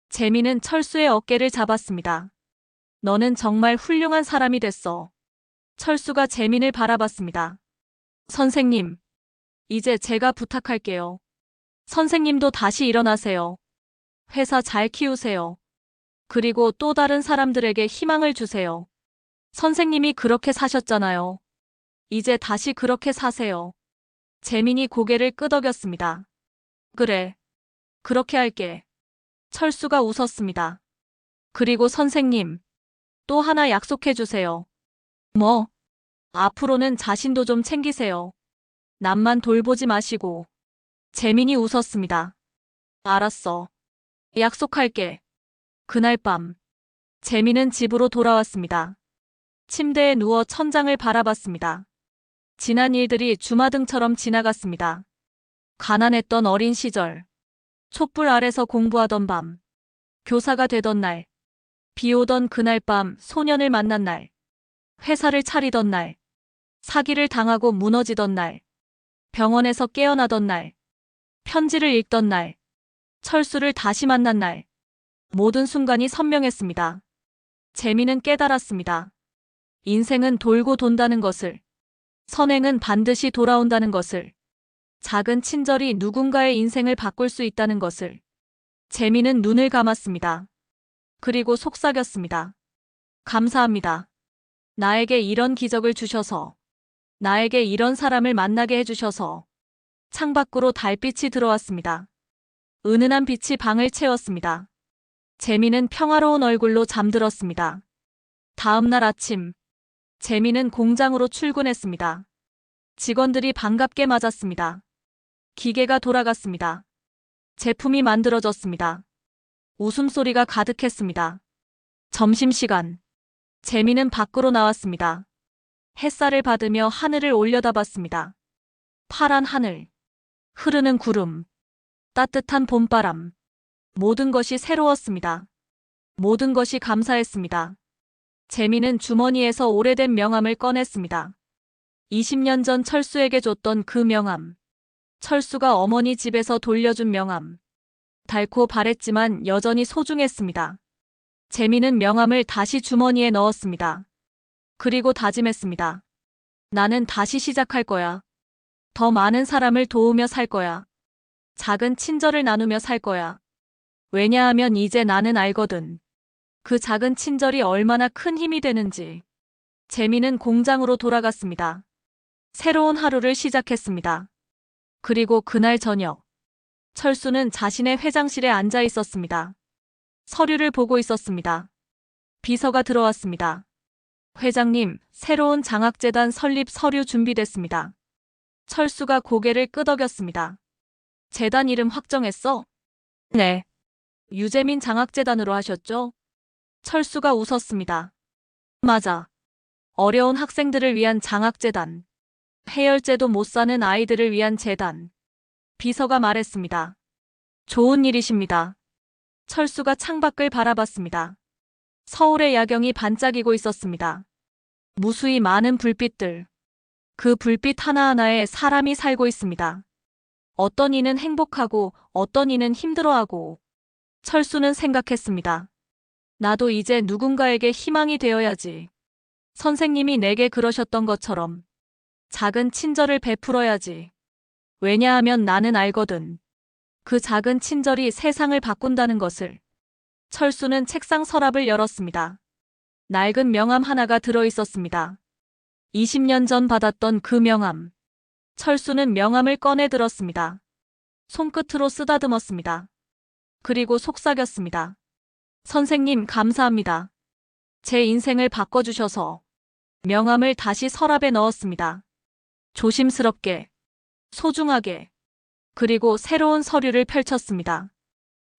재민은 철수의 어깨를 잡았습니다. 너는 정말 훌륭한 사람이 됐어. 철수가 재민을 바라봤습니다. 선생님, 이제 제가 부탁할게요. 선생님도 다시 일어나세요. 회사 잘 키우세요. 그리고 또 다른 사람들에게 희망을 주세요. 선생님이 그렇게 사셨잖아요. 이제 다시 그렇게 사세요. 재민이 고개를 끄덕였습니다. 그래. 그렇게 할게. 철수가 웃었습니다. 그리고 선생님, 또 하나 약속해 주세요. 뭐? 앞으로는 자신도 좀 챙기세요. 남만 돌보지 마시고. 재민이 웃었습니다. 알았어. 약속할게. 그날 밤, 재민은 집으로 돌아왔습니다. 침대에 누워 천장을 바라봤습니다. 지난 일들이 주마등처럼 지나갔습니다. 가난했던 어린 시절, 촛불 아래서 공부하던 밤, 교사가 되던 날, 비 오던 그날 밤 소년을 만난 날, 회사를 차리던 날, 사기를 당하고 무너지던 날, 병원에서 깨어나던 날, 편지를 읽던 날, 철수를 다시 만난 날, 모든 순간이 선명했습니다. 재민은 깨달았습니다. 인생은 돌고 돈다는 것을, 선행은 반드시 돌아온다는 것을, 작은 친절이 누군가의 인생을 바꿀 수 있다는 것을. 재민은 눈을 감았습니다. 그리고 속삭였습니다. 감사합니다. 나에게 이런 기적을 주셔서. 나에게 이런 사람을 만나게 해주셔서. 창밖으로 달빛이 들어왔습니다. 은은한 빛이 방을 채웠습니다. 재민은 평화로운 얼굴로 잠들었습니다. 다음 날 아침, 재민은 공장으로 출근했습니다. 직원들이 반갑게 맞았습니다. 기계가 돌아갔습니다. 제품이 만들어졌습니다. 웃음소리가 가득했습니다. 점심시간, 재민은 밖으로 나왔습니다. 햇살을 받으며 하늘을 올려다봤습니다. 파란 하늘, 흐르는 구름, 따뜻한 봄바람. 모든 것이 새로웠습니다. 모든 것이 감사했습니다. 재민은 주머니에서 오래된 명함을 꺼냈습니다. 20년 전 철수에게 줬던 그 명함. 철수가 어머니 집에서 돌려준 명함. 닳고 바랬지만 여전히 소중했습니다. 재민은 명함을 다시 주머니에 넣었습니다. 그리고 다짐했습니다. 나는 다시 시작할 거야. 더 많은 사람을 도우며 살 거야. 작은 친절을 나누며 살 거야. 왜냐하면 이제 나는 알거든. 그 작은 친절이 얼마나 큰 힘이 되는지. 재민은 공장으로 돌아갔습니다. 새로운 하루를 시작했습니다. 그리고 그날 저녁, 철수는 자신의 회장실에 앉아 있었습니다. 서류를 보고 있었습니다. 비서가 들어왔습니다. 회장님, 새로운 장학재단 설립 서류 준비됐습니다. 철수가 고개를 끄덕였습니다. 재단 이름 확정했어? 네. 유재민 장학재단으로 하셨죠? 철수가 웃었습니다. 맞아. 어려운 학생들을 위한 장학재단. 해열제도 못 사는 아이들을 위한 재단. 비서가 말했습니다. 좋은 일이십니다. 철수가 창밖을 바라봤습니다. 서울의 야경이 반짝이고 있었습니다. 무수히 많은 불빛들. 그 불빛 하나하나에 사람이 살고 있습니다. 어떤 이는 행복하고 어떤 이는 힘들어하고. 철수는 생각했습니다. 나도 이제 누군가에게 희망이 되어야지. 선생님이 내게 그러셨던 것처럼 작은 친절을 베풀어야지. 왜냐하면 나는 알거든. 그 작은 친절이 세상을 바꾼다는 것을. 철수는 책상 서랍을 열었습니다. 낡은 명함 하나가 들어있었습니다. 20년 전 받았던 그 명함. 철수는 명함을 꺼내 들었습니다. 손끝으로 쓰다듬었습니다. 그리고 속삭였습니다. 선생님, 감사합니다. 제 인생을 바꿔주셔서. 명함을 다시 서랍에 넣었습니다. 조심스럽게, 소중하게, 그리고 새로운 서류를 펼쳤습니다.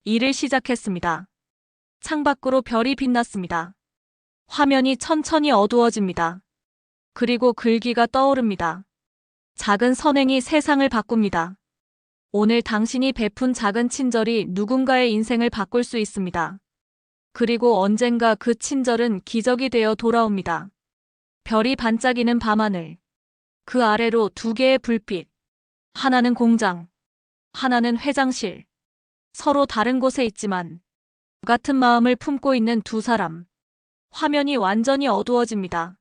일을 시작했습니다. 창밖으로 별이 빛났습니다. 화면이 천천히 어두워집니다. 그리고 글귀가 떠오릅니다. 작은 선행이 세상을 바꿉니다. 오늘 당신이 베푼 작은 친절이 누군가의 인생을 바꿀 수 있습니다. 그리고 언젠가 그 친절은 기적이 되어 돌아옵니다. 별이 반짝이는 밤하늘. 그 아래로 두 개의 불빛. 하나는 공장, 하나는 회장실. 서로 다른 곳에 있지만 같은 마음을 품고 있는 두 사람. 화면이 완전히 어두워집니다.